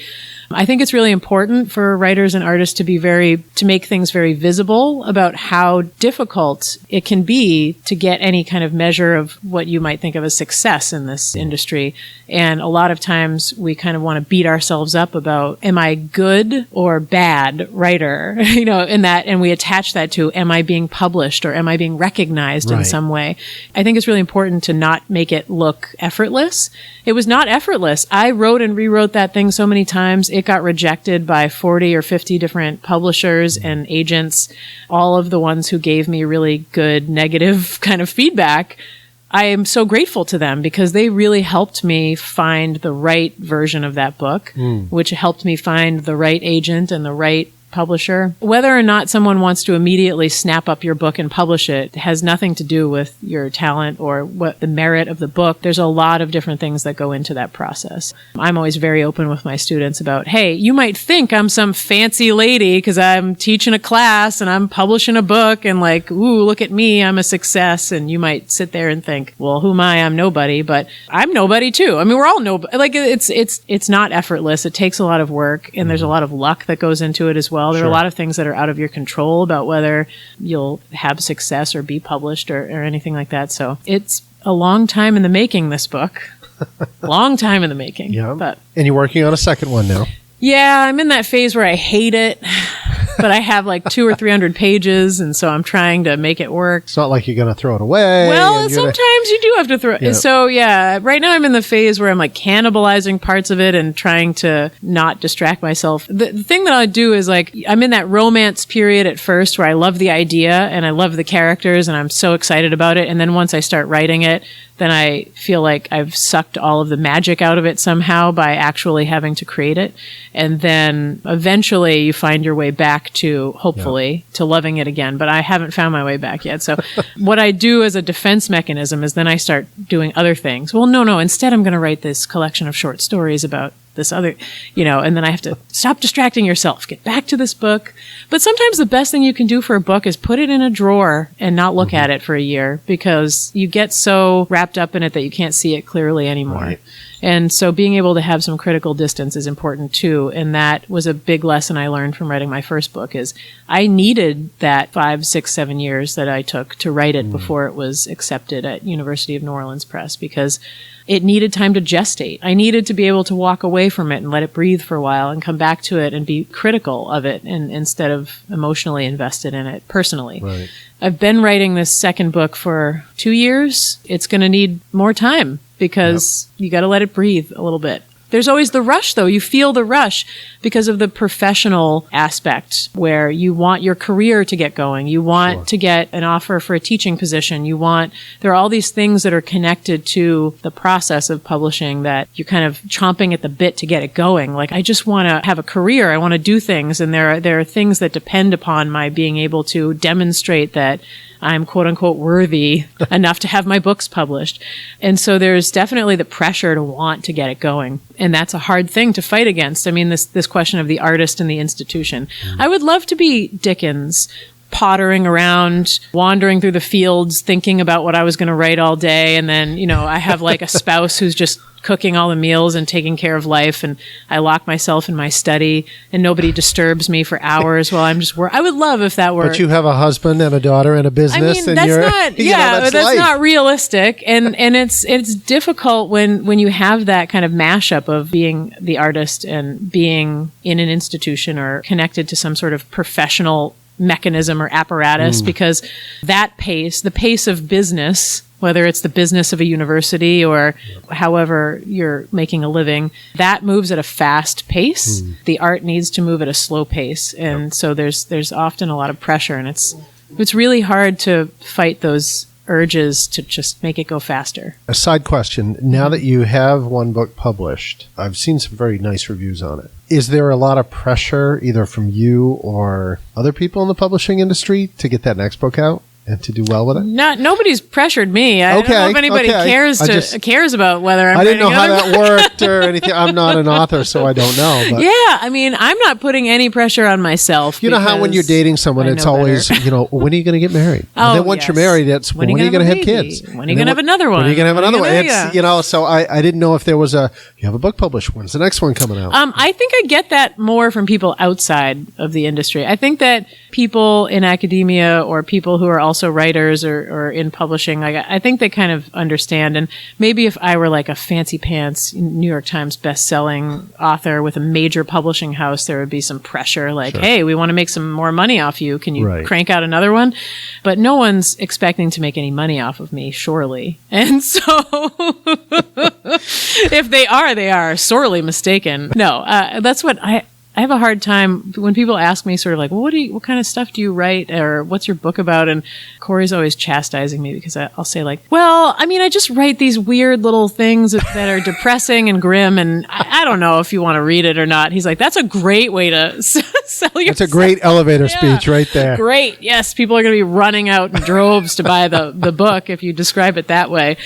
I think it's really important for writers and artists to make things very visible about how difficult it can be to get any kind of measure of what you might think of as success in this industry. And a lot of times we kind of want to beat ourselves up about, am I good or bad writer? And we attach that to, am I being published or am I being recognized in some way? I think it's really important to not make it look effortless. It was not effortless. I wrote and rewrote that thing so many times. It got rejected by 40 or 50 different publishers and agents, all of the ones who gave me really good negative kind of feedback. I am so grateful to them because they really helped me find the right version of that book, which helped me find the right agent and the right publisher. Whether or not someone wants to immediately snap up your book and publish it has nothing to do with your talent or what the merit of the book. There's a lot of different things that go into that process. I'm always very open with my students about, hey, you might think I'm some fancy lady because I'm teaching a class and I'm publishing a book and like, ooh, look at me, I'm a success. And you might sit there and think, well, who am I? I'm nobody, but I'm nobody too. I mean, we're all nobody. Like it's not effortless. It takes a lot of work and there's a lot of luck that goes into it as well. There are a lot of things that are out of your control about whether you'll have success or be published or anything like that. So it's a long time in the making, this book. Long time in the making. Yeah. But, and you're working on a second one now. Yeah, I'm in that phase where I hate it, but I have like 200 or 300 pages, and so I'm trying to make it work. It's not like you're going to throw it away. Well, sometimes you do have to throw it. So yeah, right now I'm in the phase where I'm like cannibalizing parts of it and trying to not distract myself. The thing that I do is like, I'm in that romance period at first where I love the idea and I love the characters and I'm so excited about it. And then once I start writing it, then I feel like I've sucked all of the magic out of it somehow by actually having to create it. And then eventually you find your way back to, hopefully, to loving it again. But I haven't found my way back yet. So what I do as a defense mechanism is then I start doing other things. Well, no, instead I'm going to write this collection of short stories about this other, and then I have to stop distracting yourself, get back to this book. But sometimes the best thing you can do for a book is put it in a drawer and not look at it for a year because you get so wrapped up in it that you can't see it clearly anymore. Right. And so being able to have some critical distance is important too. And that was a big lesson I learned from writing my first book is I needed that 5, 6, 7 years that I took to write it before it was accepted at University of New Orleans Press because it needed time to gestate. I needed to be able to walk away from it and let it breathe for a while and come back to it and be critical of it and instead of emotionally invested in it personally. Right. I've been writing this second book for 2 years. It's going to need more time because you got to let it breathe a little bit. There's always the rush, though. You feel the rush because of the professional aspect where you want your career to get going. You want to get an offer for a teaching position. There are all these things that are connected to the process of publishing that you're kind of chomping at the bit to get it going. Like, I just want to have a career. I want to do things. And there are things that depend upon my being able to demonstrate that I'm quote unquote worthy enough to have my books published. And so there's definitely the pressure to want to get it going. And that's a hard thing to fight against. I mean, this question of the artist and the institution. I would love to be Dickens, pottering around, wandering through the fields, thinking about what I was going to write all day. And then, I have like a spouse who's just cooking all the meals and taking care of life. And I lock myself in my study and nobody disturbs me for hours while I'm just I would love if that were. But you have a husband and a daughter and a business. That's not, that's not realistic. And it's difficult when you have that kind of mashup of being the artist and being in an institution or connected to some sort of professional mechanism or apparatus, because that pace, the pace of business, whether it's the business of a university or however you're making a living, that moves at a fast pace. The art needs to move at a slow pace. And so there's often a lot of pressure, and it's really hard to fight those urges to just make it go faster. A side question. Now that you have one book published, I've seen some very nice reviews on it. Is there a lot of pressure either from you or other people in the publishing industry to get that next book out and to do well with it? Nobody's pressured me. I don't know if anybody cares about whether I'm I didn't know how book. that worked or anything. I'm not an author, so I don't know. But. Yeah, I mean, I'm not putting any pressure on myself. You know how when you're dating someone, it's always, when are you going to get married? And then once you're married, it's when are you going to have kids? When are you going to have another one? When are you going to have another one? It's, so I didn't know if there was you have a book published. When's the next one coming out? I think I get that more from people outside of the industry. I think that people in academia or people who are also writers or in publishing, I think they kind of understand. And maybe if I were like a fancy pants New York Times best-selling author with a major publishing house, there would be some pressure like, hey, we want to make some more money off you. Can you crank out another one? But no one's expecting to make any money off of me, surely. And so if they are sorely mistaken. No, that's what I have a hard time when people ask me sort of like, well, what kind of stuff do you write, or what's your book about? And Corey's always chastising me because I'll say like, well, I mean, I just write these weird little things that are depressing and grim, and I don't know if you want to read it or not. He's like, that's a great way to sell yourself. That's a great elevator speech right there. Great. Yes, people are going to be running out in droves to buy the book if you describe it that way.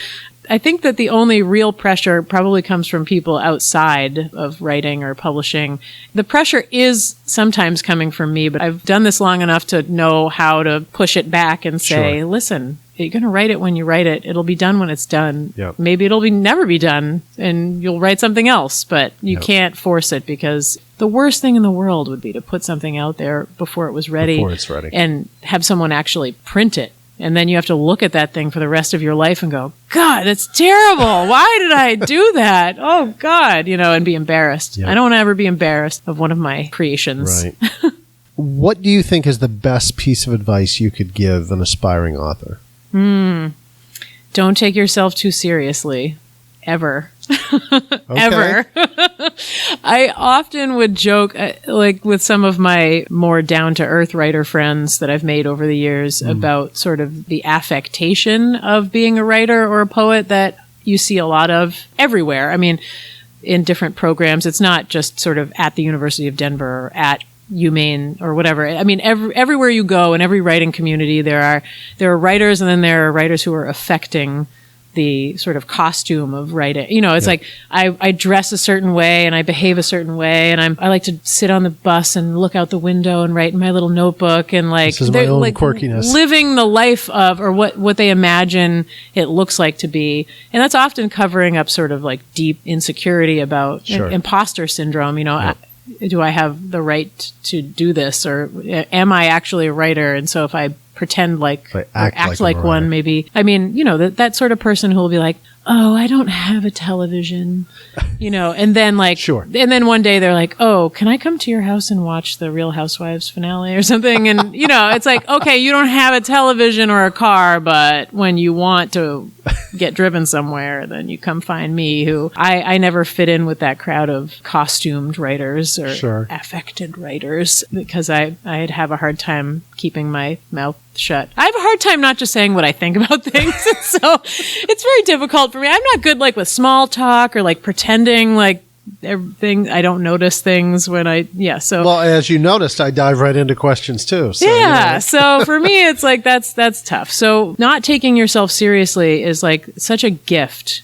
I think that the only real pressure probably comes from people outside of writing or publishing. The pressure is sometimes coming from me, but I've done this long enough to know how to push it back and say, listen, you're going to write it when you write it. It'll be done when it's done. Yep. Maybe it'll never be done and you'll write something else, but you can't force it, because the worst thing in the world would be to put something out there before it was ready. Before it's ready. And have someone actually print it. And then you have to look at that thing for the rest of your life and go, God, that's terrible. Why did I do that? Oh, God, and be embarrassed. Yep. I don't want to ever be embarrassed of one of my creations. Right. What do you think is the best piece of advice you could give an aspiring author? Don't take yourself too seriously. Ever. Ever. I often would joke, like with some of my more down-to-earth writer friends that I've made over the years about sort of the affectation of being a writer or a poet that you see a lot of everywhere. I mean, in different programs, it's not just sort of at the University of Denver or at UMaine or whatever. I mean, everywhere you go in every writing community, there are writers, and then there are writers who are affecting the sort of costume of writing. It's like I dress a certain way and I behave a certain way, and I like to sit on the bus and look out the window and write in my little notebook, and this is my own quirkiness. Living the life of, or what they imagine it looks like to be. And that's often covering up sort of like deep insecurity about imposter syndrome. Do I have the right to do this, or am I actually a writer? And so if I pretend like, or act like one, maybe. I mean, that sort of person who will be like, oh, I don't have a television, and then like, and then one day they're like, oh, can I come to your house and watch the Real Housewives finale or something? And, it's like, okay, you don't have a television or a car, but when you want to get driven somewhere, then you come find me, who I never fit in with that crowd of costumed writers or affected writers, because I'd have a hard time keeping my mouth shut. I have a hard time not just saying what I think about things. And so it's very difficult for me. I'm not good like with small talk or like pretending like everything. I don't notice things when so. Well, as you noticed, I dive right into questions too. So, yeah. So for me, it's like, that's tough. So not taking yourself seriously is like such a gift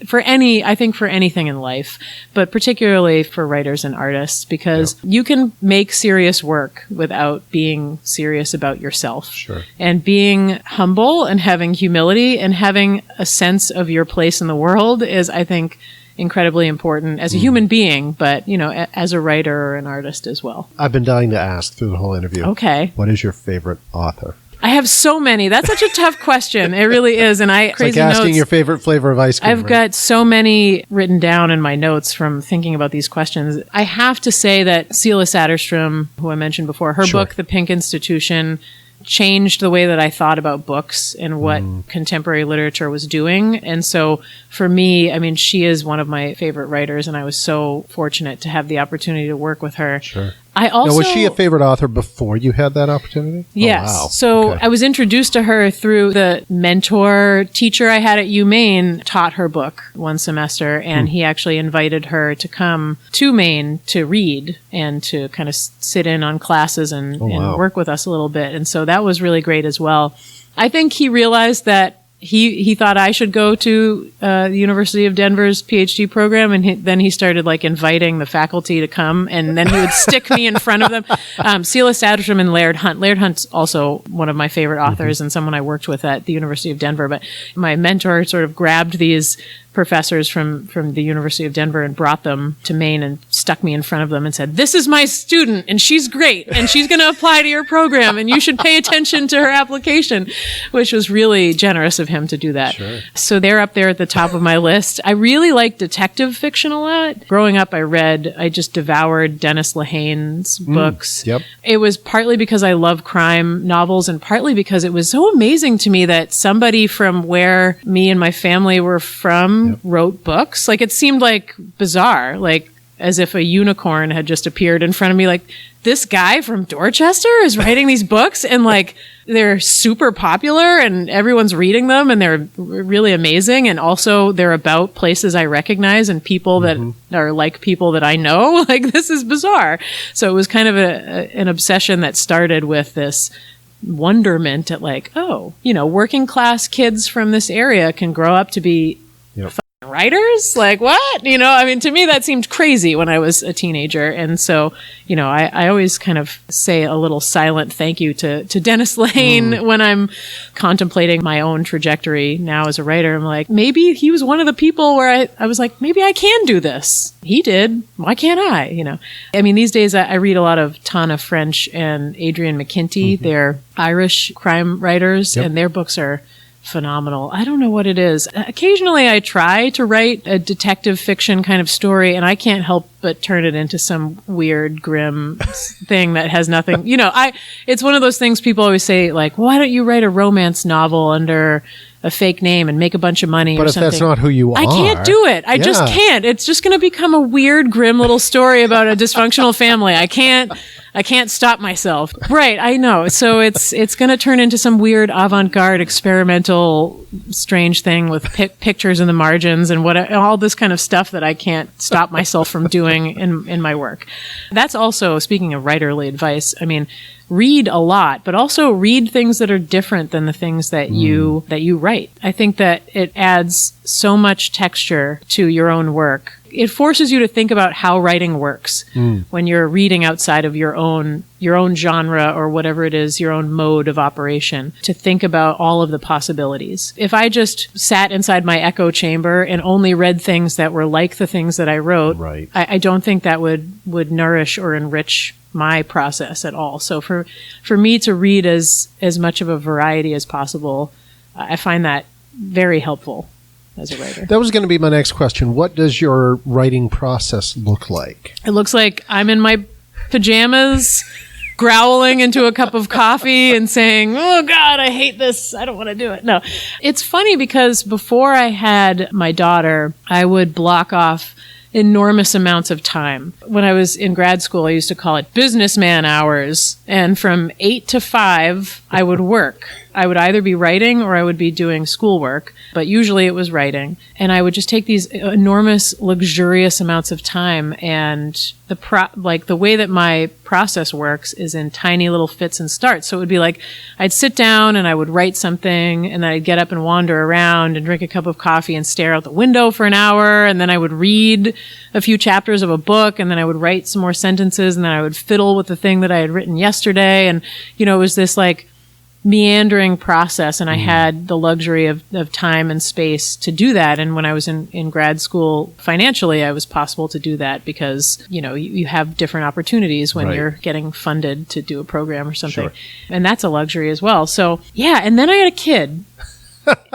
for anything in life, but particularly for writers and artists, because you can make serious work without being serious about yourself. Sure. And being humble and having humility and having a sense of your place in the world is, I think, incredibly important as a human being, but, as a writer or an artist as well. I've been dying to ask through the whole interview. Okay. What is your favorite author? I have so many. That's such a tough question. It really is. And It's like asking your favorite flavor of ice cream. I've got so many written down in my notes from thinking about these questions. I have to say that Celia Satterstrom, who I mentioned before, her book, The Pink Institution, changed the way that I thought about books and what contemporary literature was doing. And so for me, I mean, she is one of my favorite writers, and I was so fortunate to have the opportunity to work with her. Sure. I also, now, was she a favorite author before you had that opportunity? Yes. Oh, wow. So Okay. I was introduced to her through the mentor teacher I had at UMaine, taught her book one semester, and he actually invited her to come to Maine to read and to kind of sit in on classes and work with us a little bit. And so that was really great as well. I think he realized that he thought I should go to the University of Denver's PhD program, and then he started like inviting the faculty to come, and then he would stick me in front of them. Celia Satterstrom and Laird Hunt. Laird Hunt's also one of my favorite authors and someone I worked with at the University of Denver. But my mentor sort of grabbed these professors from the University of Denver and brought them to Maine and stuck me in front of them and said, "This is my student, and she's great, and she's going to apply to your program, and you should pay attention to her application," which was really generous of him to do that. Sure. So they're up there at the top of my list. I really like detective fiction a lot. Growing up, I just devoured Dennis Lehane's books. Yep. It was partly because I love crime novels, and partly because it was so amazing to me that somebody from where me and my family were from wrote books. Like, it seemed like bizarre, like as if a unicorn had just appeared in front of me. Like, this guy from Dorchester is writing these books, and like they're super popular and everyone's reading them and they're really amazing. And also they're about places I recognize and people that are like people that I know. Like, this is bizarre. So it was kind of an obsession that started with this wonderment at like, oh, working class kids from this area can grow up to be writers? Like, what? I mean, to me, that seemed crazy when I was a teenager. And so, I always kind of say a little silent thank you to Dennis Lehane when I'm contemplating my own trajectory now as a writer. I'm like, maybe he was one of the people where I was like, maybe I can do this. He did. Why can't I? I mean, these days I read a lot of Tana French and Adrian McKinty. They're Irish crime writers, and their books are phenomenal. I don't know what it is. Occasionally I try to write a detective fiction kind of story, and I can't help but turn it into some weird, grim thing that has nothing. It's one of those things people always say, like, why don't you write a romance novel under a fake name and make a bunch of money but or if something? that's not who you are. I can't do it. I just can't. It's just going to become a weird, grim little story about a dysfunctional family. I can't stop myself. Right, I know. So it's going to turn into some weird avant-garde, experimental, strange thing with pictures in the margins and all this kind of stuff that I can't stop myself from doing in my work. That's also, speaking of writerly advice, I mean, read a lot, but also read things that are different than the things that you write. I think that it adds so much texture to your own work. It forces you to think about how writing works when you're reading outside of your own genre or whatever it is, your own mode of operation, to think about all of the possibilities. If I just sat inside my echo chamber and only read things that were like the things that I wrote, right. I don't think that would nourish or enrich my process at all. So for me to read as much of a variety as possible, I find that very helpful as a writer. That was going to be my next question. What does your writing process look like? It looks like I'm in my pajamas, growling into a cup of coffee and saying, "Oh God, I hate this. I don't want to do it." No, it's funny because before I had my daughter, I would block off enormous amounts of time. When I was in grad school, I used to call it businessman hours. And from 8 to 5, I would work. I would either be writing or I would be doing schoolwork, but usually it was writing. And I would just take these enormous, luxurious amounts of time. And the way that my process works is in tiny little fits and starts. So it would be like I'd sit down and I would write something, and then I'd get up and wander around and drink a cup of coffee and stare out the window for an hour. And then I would read a few chapters of a book, and then I would write some more sentences, and then I would fiddle with the thing that I had written yesterday. And, it was this like meandering process, and I had the luxury of time and space to do that. And when I was in grad school, financially, I was possible to do that because, you have different opportunities when you're getting funded to do a program or something. Sure. And that's a luxury as well. So, yeah. And then I had a kid.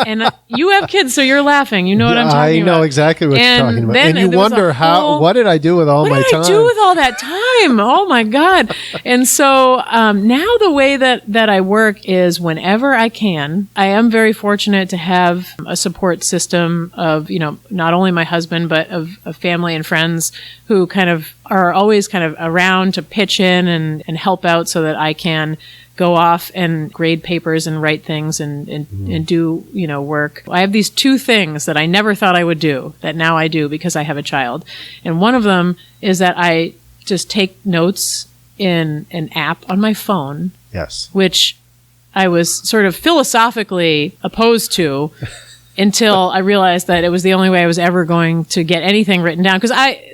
And you have kids, so you're laughing. You know what I'm talking about. I know exactly what you're talking about. And you wonder what did I do with all my time? What did I do with all that time? Oh my God. And so now the way that I work is whenever I can. I am very fortunate to have a support system of, not only my husband, but of family and friends who kind of are always kind of around to pitch in and help out so that I can go off and grade papers and write things and do, work. I have these two things that I never thought I would do that now I do because I have a child. And one of them is that I just take notes in an app on my phone. Yes. Which I was sort of philosophically opposed to until I realized that it was the only way I was ever going to get anything written down. Because I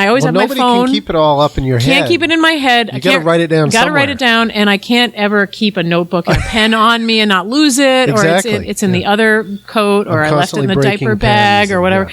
always have my phone. Nobody can keep it all up in your head. Can't keep it in my head. You got to write it down somewhere. Got to write it down, and I can't ever keep a notebook and a pen on me and not lose it. Exactly. Or it's in the other coat, or I left it in the diaper bag, or whatever.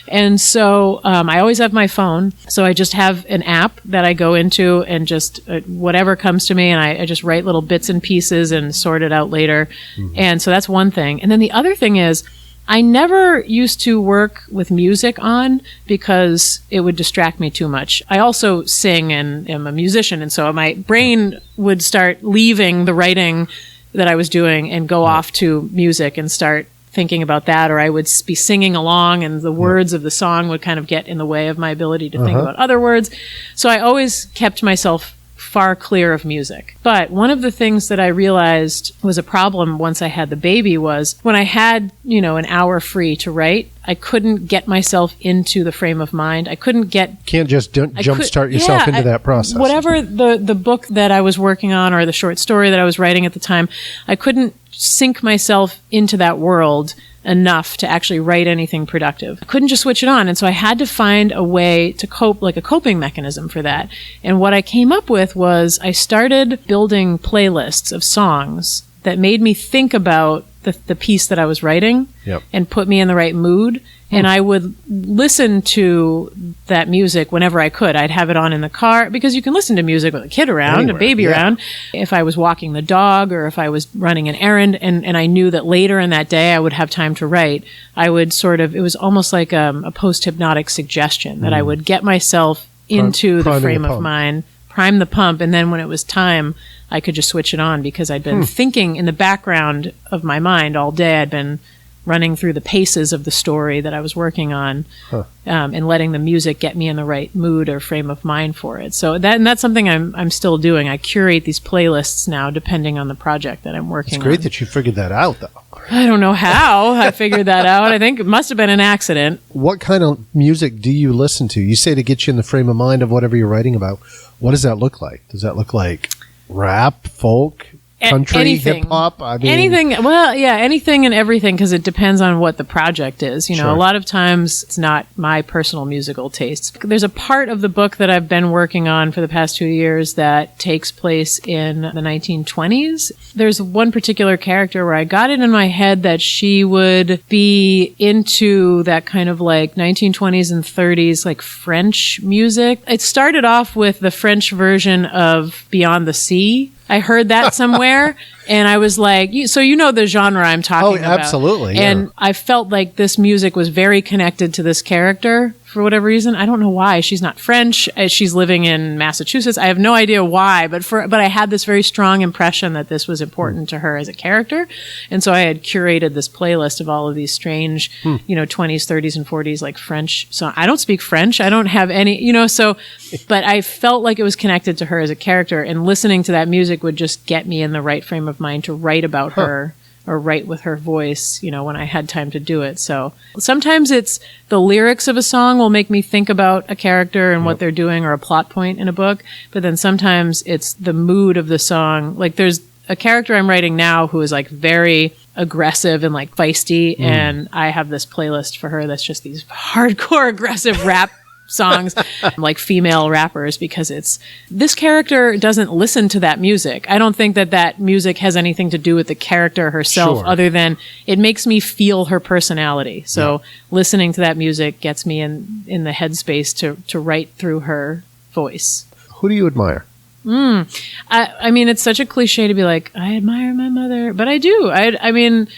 And so I always have my phone. So I just have an app that I go into, and just whatever comes to me, and I just write little bits and pieces and sort it out later. Mm-hmm. And so that's one thing. And then the other thing is, I never used to work with music on because it would distract me too much. I also sing and am a musician, and so my brain would start leaving the writing that I was doing and go off to music and start thinking about that, or I would be singing along and the words of the song would kind of get in the way of my ability to think about other words. So I always kept myself far clear of music. But one of the things that I realized was a problem once I had the baby was when I had, an hour free to write, I couldn't get myself into the frame of mind. Can't just jumpstart yourself into that process. Whatever the book that I was working on or the short story that I was writing at the time, I couldn't sink myself into that world enough to actually write anything productive. I couldn't just switch it on. And so I had to find a way to cope, like a coping mechanism for that. And what I came up with was I started building playlists of songs that made me think about the piece that I was writing and put me in the right mood. And I would listen to that music whenever I could. I'd have it on in the car because you can listen to music with a kid around, a baby around. If I was walking the dog or if I was running an errand and I knew that later in that day I would have time to write, I would it was almost like a post-hypnotic suggestion that I would get myself into the frame of mind, prime the pump, and then when it was time, I could just switch it on because I'd been thinking in the background of my mind all day. I'd been running through the paces of the story that I was working on, and letting the music get me in the right mood or frame of mind for it. So that's something I'm still doing. I curate these playlists now depending on the project that I'm working on. It's great that you figured that out, though. I don't know how I figured that out. I think it must have been an accident. What kind of music do you listen to? You say to get you in the frame of mind of whatever you're writing about. What does that look like? Does that look like rap, folk, country, hip hop? Anything. Well, yeah, anything and everything, because it depends on what the project is. A lot of times it's not my personal musical tastes. There's a part of the book that I've been working on for the past 2 years that takes place in the 1920s. There's one particular character where I got it in my head that she would be into that kind of like 1920s and 30s, like French music. It started off with the French version of Beyond the Sea. I heard that somewhere, and I was like, so the genre I'm talking about. Oh, absolutely. And I felt like this music was very connected to this character for whatever reason. I don't know why. She's not French. She's living in Massachusetts. I have no idea why, but I had this very strong impression that this was important to her as a character. And so I had curated this playlist of all of these strange, 20s, 30s, and 40s, like French songs. I don't speak French. I don't have any, but I felt like it was connected to her as a character, and listening to that music would just get me in the right frame of of mine to write about her or write with her voice, when I had time to do it. So sometimes it's the lyrics of a song will make me think about a character and what they're doing or a plot point in a book. But then sometimes it's the mood of the song. Like there's a character I'm writing now who is like very aggressive and like feisty. And I have this playlist for her that's just these hardcore aggressive rap songs, like female rappers, because this character doesn't listen to that music. I don't think that music has anything to do with the character herself, other than it makes me feel her personality. So listening to that music gets me in the headspace to write through her voice. Who do you admire? I mean, it's such a cliche to be like, I admire my mother, but I do. I mean,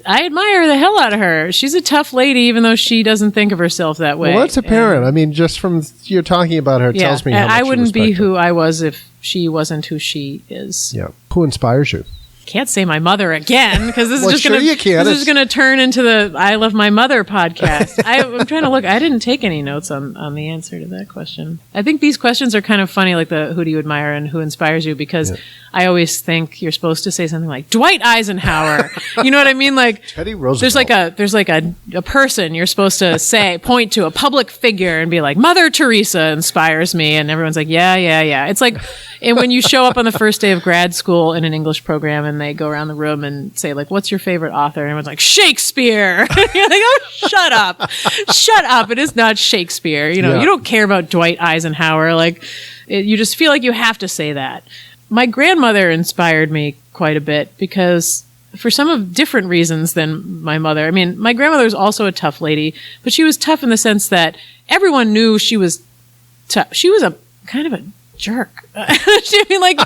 I admire the hell out of her. She's a tough lady, even though she doesn't think of herself that way. Well, that's apparent. I mean, just from you're talking about her, tells me how much I wouldn't be her. who I was if she wasn't who she is. Yeah. Who inspires you? Can't say my mother again because this Well, is just sure going to turn into the I Love My Mother podcast. I'm trying to look. I didn't take any notes on the answer to that question. I think these questions are kind of funny, like the who do you admire and who inspires you, because I always think you're supposed to say something like Dwight Eisenhower. You know what I mean? Like Teddy Roosevelt. There's like a person you're supposed to say, point to a public figure and be like, Mother Teresa inspires me, and everyone's like, yeah. It's like, and when you show up on the first day of grad school in an English program and they go around the room and say like, what's your favorite author? And everyone's like, Shakespeare. You're like, oh, shut up. It is not Shakespeare. You don't care about Dwight Eisenhower. Like you just feel like you have to say that. My grandmother inspired me quite a bit because for some of different reasons than my mother. I mean, my grandmother was also a tough lady, but she was tough in the sense that everyone knew she was tough. She was a kind of a jerk. I mean, like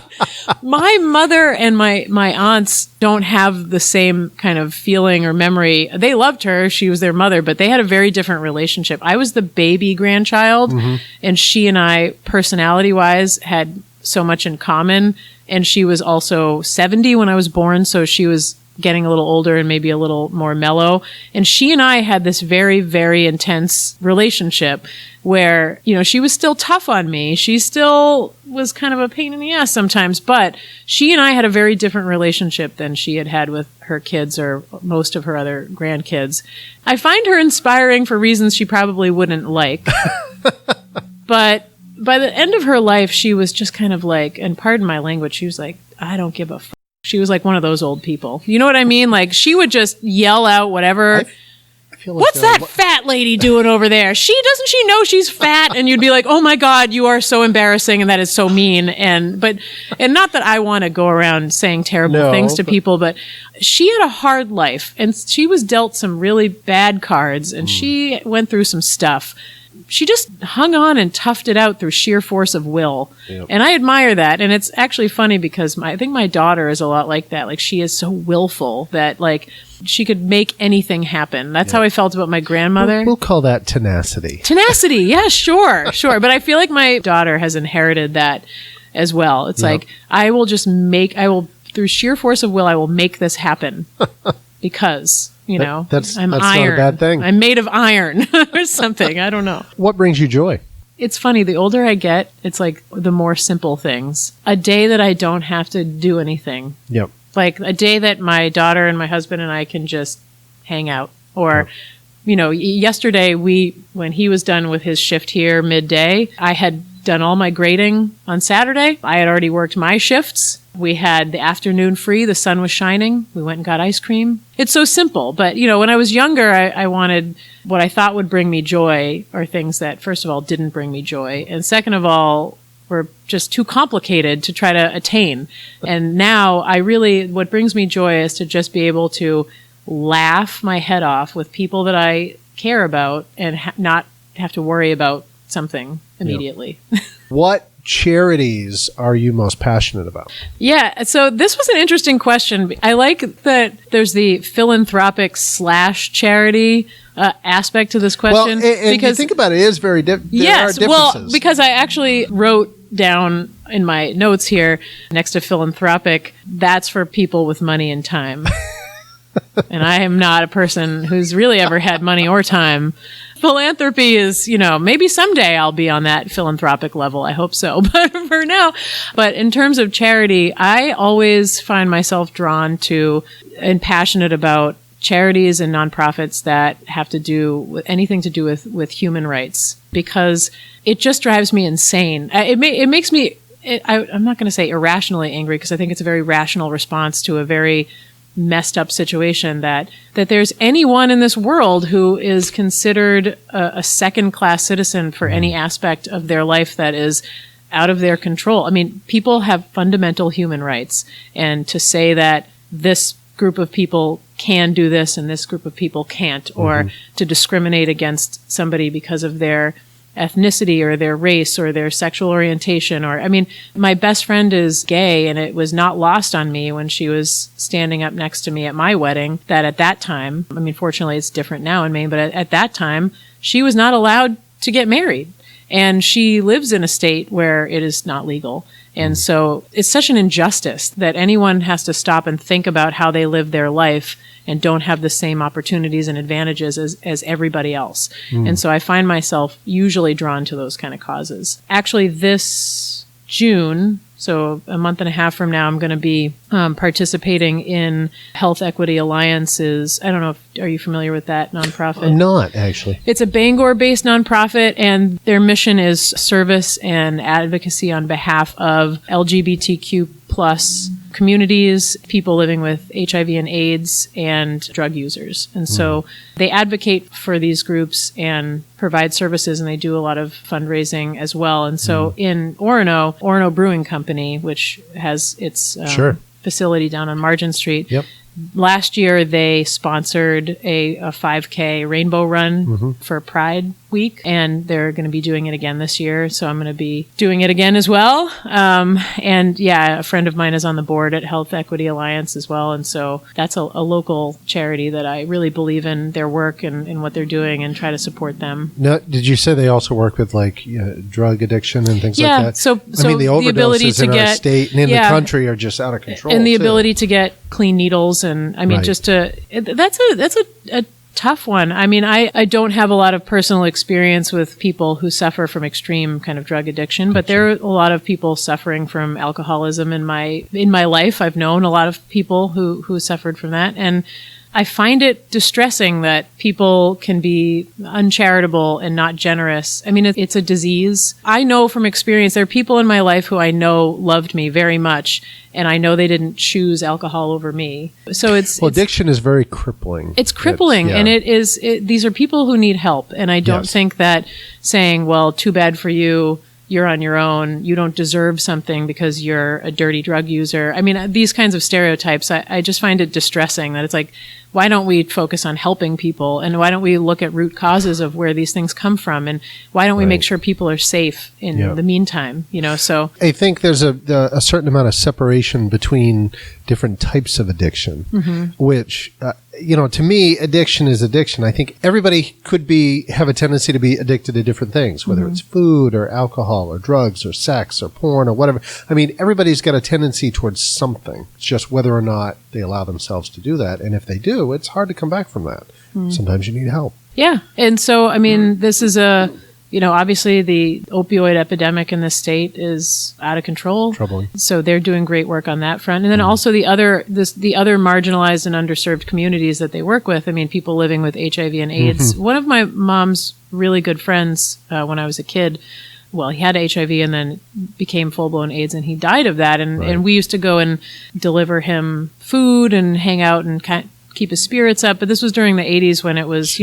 my mother and my aunts don't have the same kind of feeling or memory. They loved her. She was their mother, but they had a very different relationship. I was the baby grandchild, and she and I, personality wise, had so much in common. And she was also 70 when I was born. So she was getting a little older and maybe a little more mellow. And she and I had this very, very intense relationship where, she was still tough on me. She still was kind of a pain in the ass sometimes, but she and I had a very different relationship than she had with her kids or most of her other grandkids. I find her inspiring for reasons she probably wouldn't like, but by the end of her life, she was just kind of like, and pardon my language, she was like, I don't give a f***. She was like one of those old people. You know what I mean? Like she would just yell out whatever. I feel like what's that fat lady doing over there? Doesn't she know she's fat? And you'd be like, oh my God, you are so embarrassing. And that is so mean. And not that I want to go around saying terrible things to people, but she had a hard life and she was dealt some really bad cards and she went through some stuff. She just hung on and toughed it out through sheer force of will. Yep. And I admire that. And it's actually funny because I think my daughter is a lot like that. Like she is so willful that like she could make anything happen. That's how I felt about my grandmother. We'll call that tenacity. Tenacity. Yeah, sure. But I feel like my daughter has inherited that as well. It's like, through sheer force of will, I will make this happen because... that's I'm not iron. a bad thing. I'm made of iron or something. I don't know. What brings you joy? It's funny. The older I get, it's like the more simple things. A day that I don't have to do anything. Yep. Like a day that my daughter and my husband and I can just hang out. Or, yesterday when he was done with his shift here midday, I had done all my grading on Saturday. I had already worked my shifts. We had the afternoon free. The sun was shining. We went and got ice cream. It's so simple. But, when I was younger, I wanted what I thought would bring me joy or things that, first of all, didn't bring me joy. And second of all, were just too complicated to try to attain. And now what brings me joy is to just be able to laugh my head off with people that I care about and not have to worry about something immediately. Yep. What charities are you most passionate about? Yeah, so this was an interesting question. I like that there's the philanthropic / charity aspect to this question. Well, and you think about it, it is very different. Yes, well, because I actually wrote down in my notes here next to philanthropic, that's for people with money and time. And I am not a person who's really ever had money or time. Philanthropy is, maybe someday I'll be on that philanthropic level. I hope so. But for now, in terms of charity, I always find myself drawn to and passionate about charities and nonprofits that have to do with anything to do with human rights, because it just drives me insane. It makes me, I'm not going to say irrationally angry, because I think it's a very rational response to a very messed up situation that there's anyone in this world who is considered a second class citizen for any aspect of their life that is out of their control. I mean, people have fundamental human rights, and to say that this group of people can do this and this group of people can't, or to discriminate against somebody because of their ethnicity or their race or their sexual orientation, my best friend is gay, and it was not lost on me when she was standing up next to me at my wedding that at that time, fortunately it's different now in Maine, but at that time she was not allowed to get married, and she lives in a state where it is not legal. And so it's such an injustice that anyone has to stop and think about how they live their life and don't have the same opportunities and advantages as everybody else. And so I find myself usually drawn to those kind of causes. Actually, this June, so a month and a half from now, I'm going to be participating in Health Equity Alliance's, I don't know, are you familiar with that nonprofit? I'm not, actually. It's a Bangor-based nonprofit, and their mission is service and advocacy on behalf of LGBTQ plus communities, people living with HIV and AIDS, and drug users. And so they advocate for these groups and provide services, and they do a lot of fundraising as well. And so in Orono Brewing Company, which has its facility down on Margin Street, last year they sponsored a 5K rainbow run for Pride Week, and they're going to be doing it again this year. So I'm going to be doing it again as well. A friend of mine is on the board at Health Equity Alliance as well. And so that's a local charity that I really believe in their work and what they're doing, and try to support them. Now, did you say they also work with drug addiction and things like that? So the overdoses in our state and in the country are just out of control. And the ability to get clean needles, and that's a tough one. I don't have a lot of personal experience with people who suffer from extreme kind of drug addiction, but there are a lot of people suffering from alcoholism in my life. I've known a lot of people who suffered from that, and I find it distressing that people can be uncharitable and not generous. It's a disease. I know from experience there are people in my life who I know loved me very much, and I know they didn't choose alcohol over me. So addiction is very crippling. It's crippling, and these are people who need help, and I don't think that saying, well, too bad for you, you're on your own, you don't deserve something because you're a dirty drug user. These kinds of stereotypes, I just find it distressing that it's like, why don't we focus on helping people? And why don't we look at root causes of where these things come from? And why don't we make sure people are safe in the meantime? So I think there's a certain amount of separation between different types of addiction, which, to me, addiction is addiction. I think everybody could have a tendency to be addicted to different things, whether it's food or alcohol or drugs or sex or porn or whatever. Everybody's got a tendency towards something. It's just whether or not they allow themselves to do that. And if they do, it's hard to come back from that. Sometimes you need help. Yeah. And so, this is obviously the opioid epidemic in this state is out of control. Troubling. So they're doing great work on that front. And then also the other marginalized and underserved communities that they work with. People living with HIV and AIDS. One of my mom's really good friends when I was a kid, well, he had HIV and then became full-blown AIDS, and he died of that. And we used to go and deliver him food and hang out and keep his spirits up. But this was during the 80s when it was,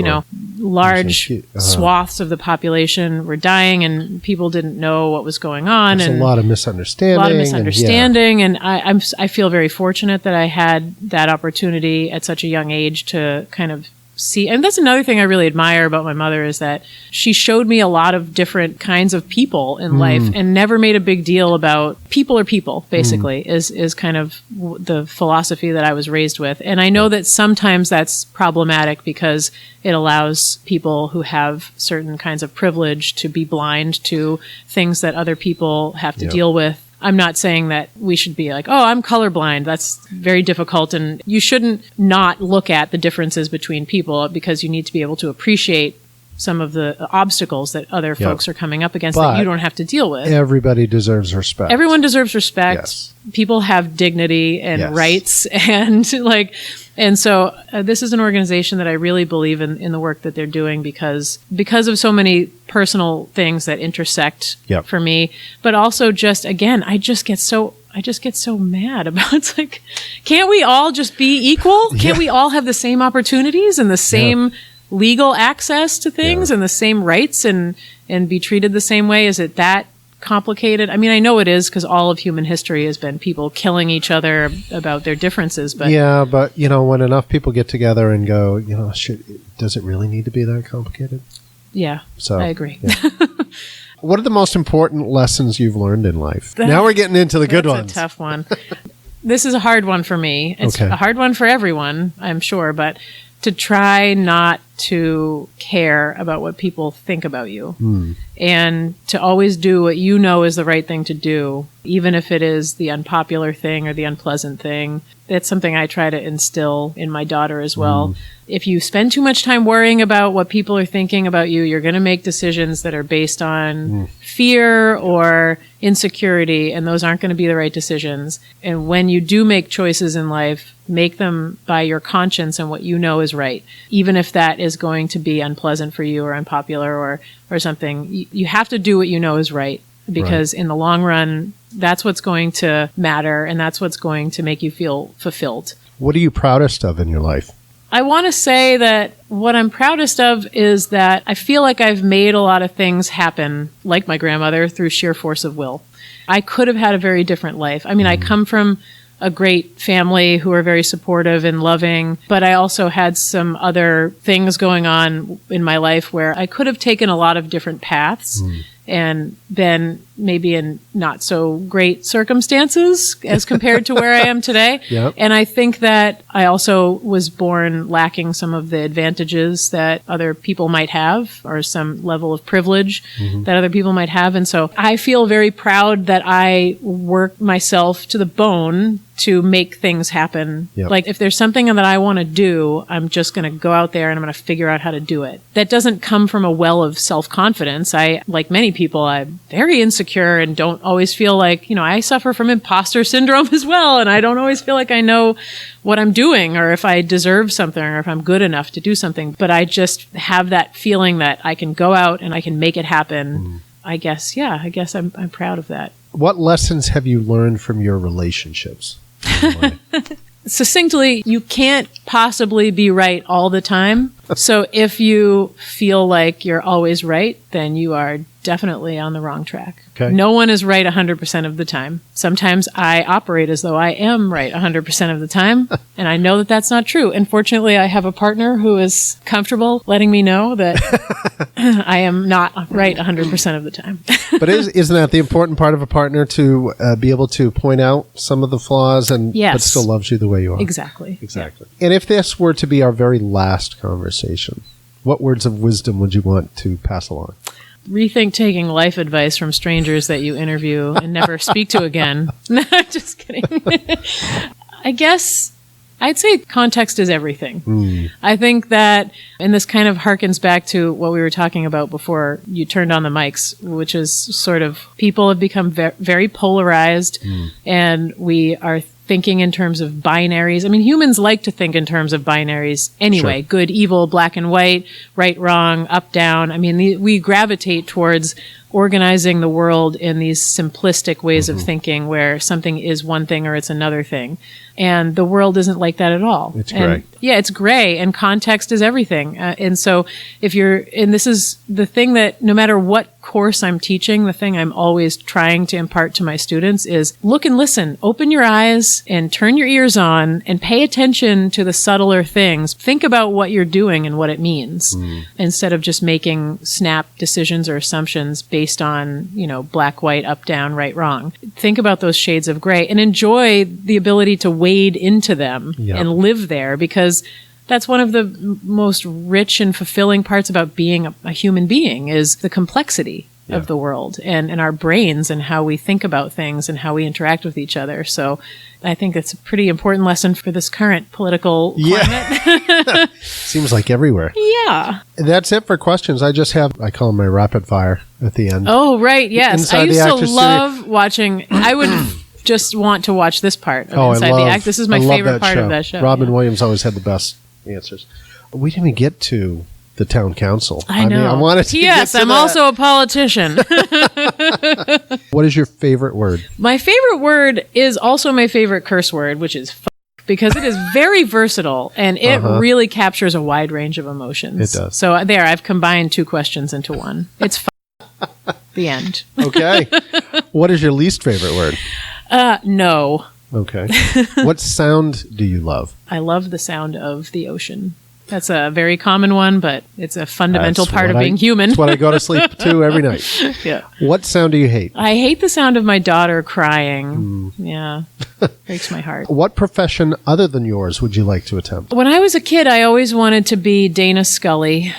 large swaths of the population were dying and people didn't know what was going on. There's a lot of misunderstanding. And I feel very fortunate that I had that opportunity at such a young age to kind of see. And that's another thing I really admire about my mother, is that she showed me a lot of different kinds of people in life and never made a big deal about people are people, basically, is kind of the philosophy that I was raised with. And I know that sometimes that's problematic because it allows people who have certain kinds of privilege to be blind to things that other people have to deal with I'm not saying that we should be like, oh, I'm colorblind. That's very difficult. And you shouldn't not look at the differences between people, because you need to be able to appreciate some of the obstacles that other folks are coming up against that you don't have to deal with. Everybody deserves respect. Everyone deserves respect. Yes. People have dignity and rights, and so this is an organization that I really believe in the work that they're doing because of so many personal things that intersect for me, but also just, again, I just get so mad about, it's like, can't we all just be equal? Can't we all have the same opportunities and the same legal access to things and the same rights and be treated the same way? Is it that complicated? I mean, I know it is, because all of human history has been people killing each other about their differences. But but when enough people get together and go, does it really need to be that complicated? Yeah, so I agree. Yeah. What are the most important lessons you've learned in life? Now we're getting into the good ones. That's a tough one. This is a hard one for me. It's a hard one for everyone, I'm sure, but to try not to care about what people think about you and to always do what you know is the right thing to do, even if it is the unpopular thing or the unpleasant thing. That's something I try to instill in my daughter as well. If you spend too much time worrying about what people are thinking about you, you're going to make decisions that are based on fear or insecurity, and those aren't going to be the right decisions. And when you do make choices in life, make them by your conscience and what you know is right, even if that is going to be unpleasant for you or unpopular or something. You have to do what you know is right, because in the long run, that's what's going to matter, and that's what's going to make you feel fulfilled. What are you proudest of in your life? I want to say that what I'm proudest of is that I feel like I've made a lot of things happen, like my grandmother, through sheer force of will. I could have had a very different life. I mean, I come from a great family who are very supportive and loving, but I also had some other things going on in my life where I could have taken a lot of different paths and been maybe in not so great circumstances as compared to where I am today. And I think that I also was born lacking some of the advantages that other people might have, or some level of privilege that other people might have. And so I feel very proud that I worked myself to the bone to make things happen. Like, if there's something that I want to do, I'm just going to go out there and I'm going to figure out how to do it. That doesn't come from a well of self-confidence. Like many people, I'm very insecure and don't always feel like, I suffer from imposter syndrome as well. And I don't always feel like I know what I'm doing, or if I deserve something, or if I'm good enough to do something. But I just have that feeling that I can go out and I can make it happen. I guess I'm proud of that. What lessons have you learned from your relationships? Succinctly, you can't possibly be right all the time. So if you feel like you're always right, then you are definitely on the wrong track. No one is right 100% of the time. Sometimes I operate as though I am right 100% of the time, and I know that that's not true. And fortunately, I have a partner who is comfortable letting me know that I am not right 100% of the time. But isn't that the important part of a partner, to be able to point out some of the flaws but still loves you the way you are? Exactly. Yeah. And if this were to be our very last conversation, what words of wisdom would you want to pass along? Rethink taking life advice from strangers that you interview and never speak to again. No, just kidding. I guess I'd say context is everything. I think that, and this kind of harkens back to what we were talking about before you turned on the mics, which is sort of, people have become very polarized, and we are thinking in terms of binaries. I mean, humans like to think in terms of binaries anyway. Sure. Good, evil, black and white, right, wrong, up, down. I mean, we gravitate towards organizing the world in these simplistic ways of thinking, where something is one thing or it's another thing. And the world isn't like that at all. It's gray. Yeah, it's gray, and context is everything. And so and this is the thing that no matter what course I'm teaching, the thing I'm always trying to impart to my students is look and listen, open your eyes and turn your ears on and pay attention to the subtler things. Think about what you're doing and what it means, instead of just making snap decisions or assumptions based on, black, white, up, down, right, wrong. Think about those shades of gray and enjoy the ability to wade into them and live there, because that's one of the most rich and fulfilling parts about being a human being, is the complexity. of the world and our brains and how we think about things and how we interact with each other. So I think it's a pretty important lesson for this current political climate. Seems like everywhere. Yeah. That's it for questions. I call them my rapid fire at the end. Oh, right. Yes. Inside I used the to Actors love watching. I would just want to watch this part of Inside the Act. This is my favorite part of that show. Robin Williams always had the best answers. We didn't even get to the town council. I know. I wanted to Yes, get to I'm that. also a politician. What is your favorite word? My favorite word is also my favorite curse word, which is fuck, because it is very versatile and it really captures a wide range of emotions. It does. So I've combined two questions into one. It's fuck. The end. Okay. What is your least favorite word? No. Okay. What sound do you love? I love the sound of the ocean. That's a very common one, but it's a fundamental part of being human. That's what I go to sleep to every night. Yeah. What sound do you hate? I hate the sound of my daughter crying. Yeah. Breaks my heart. What profession other than yours would you like to attempt? When I was a kid, I always wanted to be Dana Scully.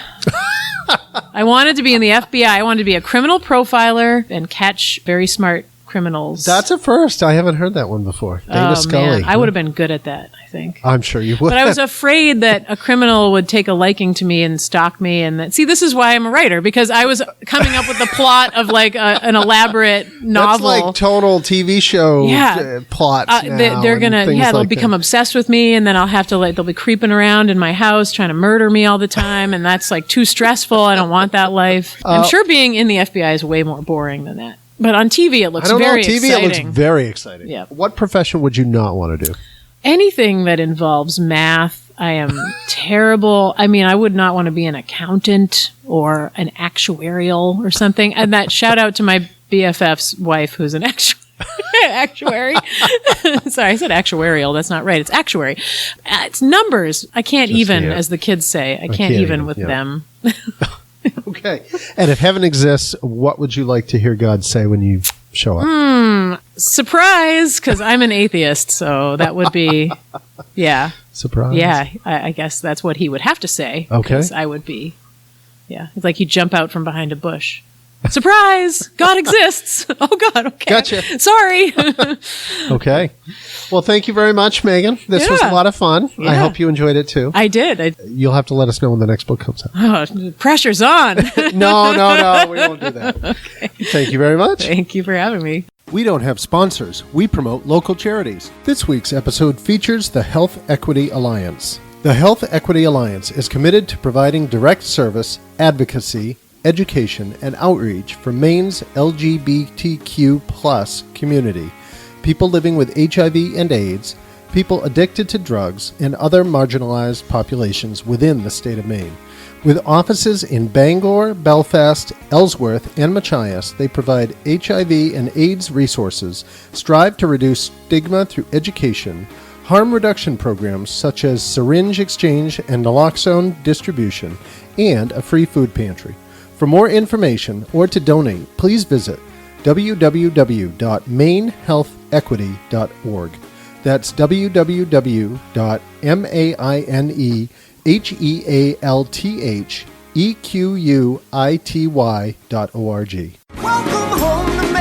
I wanted to be in the FBI. I wanted to be a criminal profiler and catch very smart criminals. That's a first. I haven't heard that one before. Dana Scully. Man. I would have been good at that, I think. I'm sure you would. But I was afraid that a criminal would take a liking to me and stalk me. And see, this is why I'm a writer, because I was coming up with the plot of like an elaborate novel. That's like total TV show plots. They're gonna, they'll become obsessed with me, and then I'll have to they'll be creeping around in my house trying to murder me all the time, and that's like too stressful. I don't want that life. I'm sure being in the FBI is way more boring than that. But on TV, it looks very exciting. TV, it looks very exciting. Yeah. What profession would you not want to do? Anything that involves math. I am terrible. I mean, I would not want to be an accountant or an actuarial or something. And that shout out to my BFF's wife, who's an actuary. Sorry, I said actuarial. That's not right. It's actuary. It's numbers. I can't as the kids say. I can't even with them. Okay. And if heaven exists, what would you like to hear God say when you show up? Surprise, because I'm an atheist, so that would be, Surprise. Yeah, I guess that's what he would have to say. Okay. 'Cause I would be, it's like you jump out from behind a bush. Surprise! God exists. Oh, God. Okay. Gotcha. Sorry. Okay. Well, thank you very much, Megan. This was a lot of fun. Yeah. I hope you enjoyed it, too. I did. You'll have to let us know when the next book comes out. Oh, pressure's on. No. We won't do that. Okay. Thank you very much. Thank you for having me. We don't have sponsors. We promote local charities. This week's episode features the Health Equity Alliance. The Health Equity Alliance is committed to providing direct service, advocacy, education, and outreach for Maine's LGBTQ+ community, people living with HIV and AIDS, people addicted to drugs, and other marginalized populations within the state of Maine. With offices in Bangor, Belfast, Ellsworth, and Machias, they provide HIV and AIDS resources, strive to reduce stigma through education, harm reduction programs such as syringe exchange and naloxone distribution, and a free food pantry. For more information or to donate, please visit www.mainehealthequity.org. That's www.mainehealthequity.org. Welcome home to me.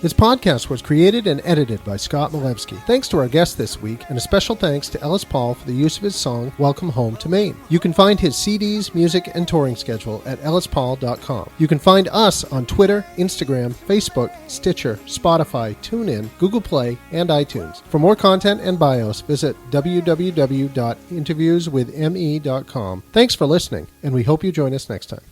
This podcast was created and edited by Scott Malevsky. Thanks to our guest this week, and a special thanks to Ellis Paul for the use of his song, Welcome Home to Maine. You can find his CDs, music, and touring schedule at ellispaul.com. You can find us on Twitter, Instagram, Facebook, Stitcher, Spotify, TuneIn, Google Play, and iTunes. For more content and bios, visit www.interviewswithme.com. Thanks for listening, and we hope you join us next time.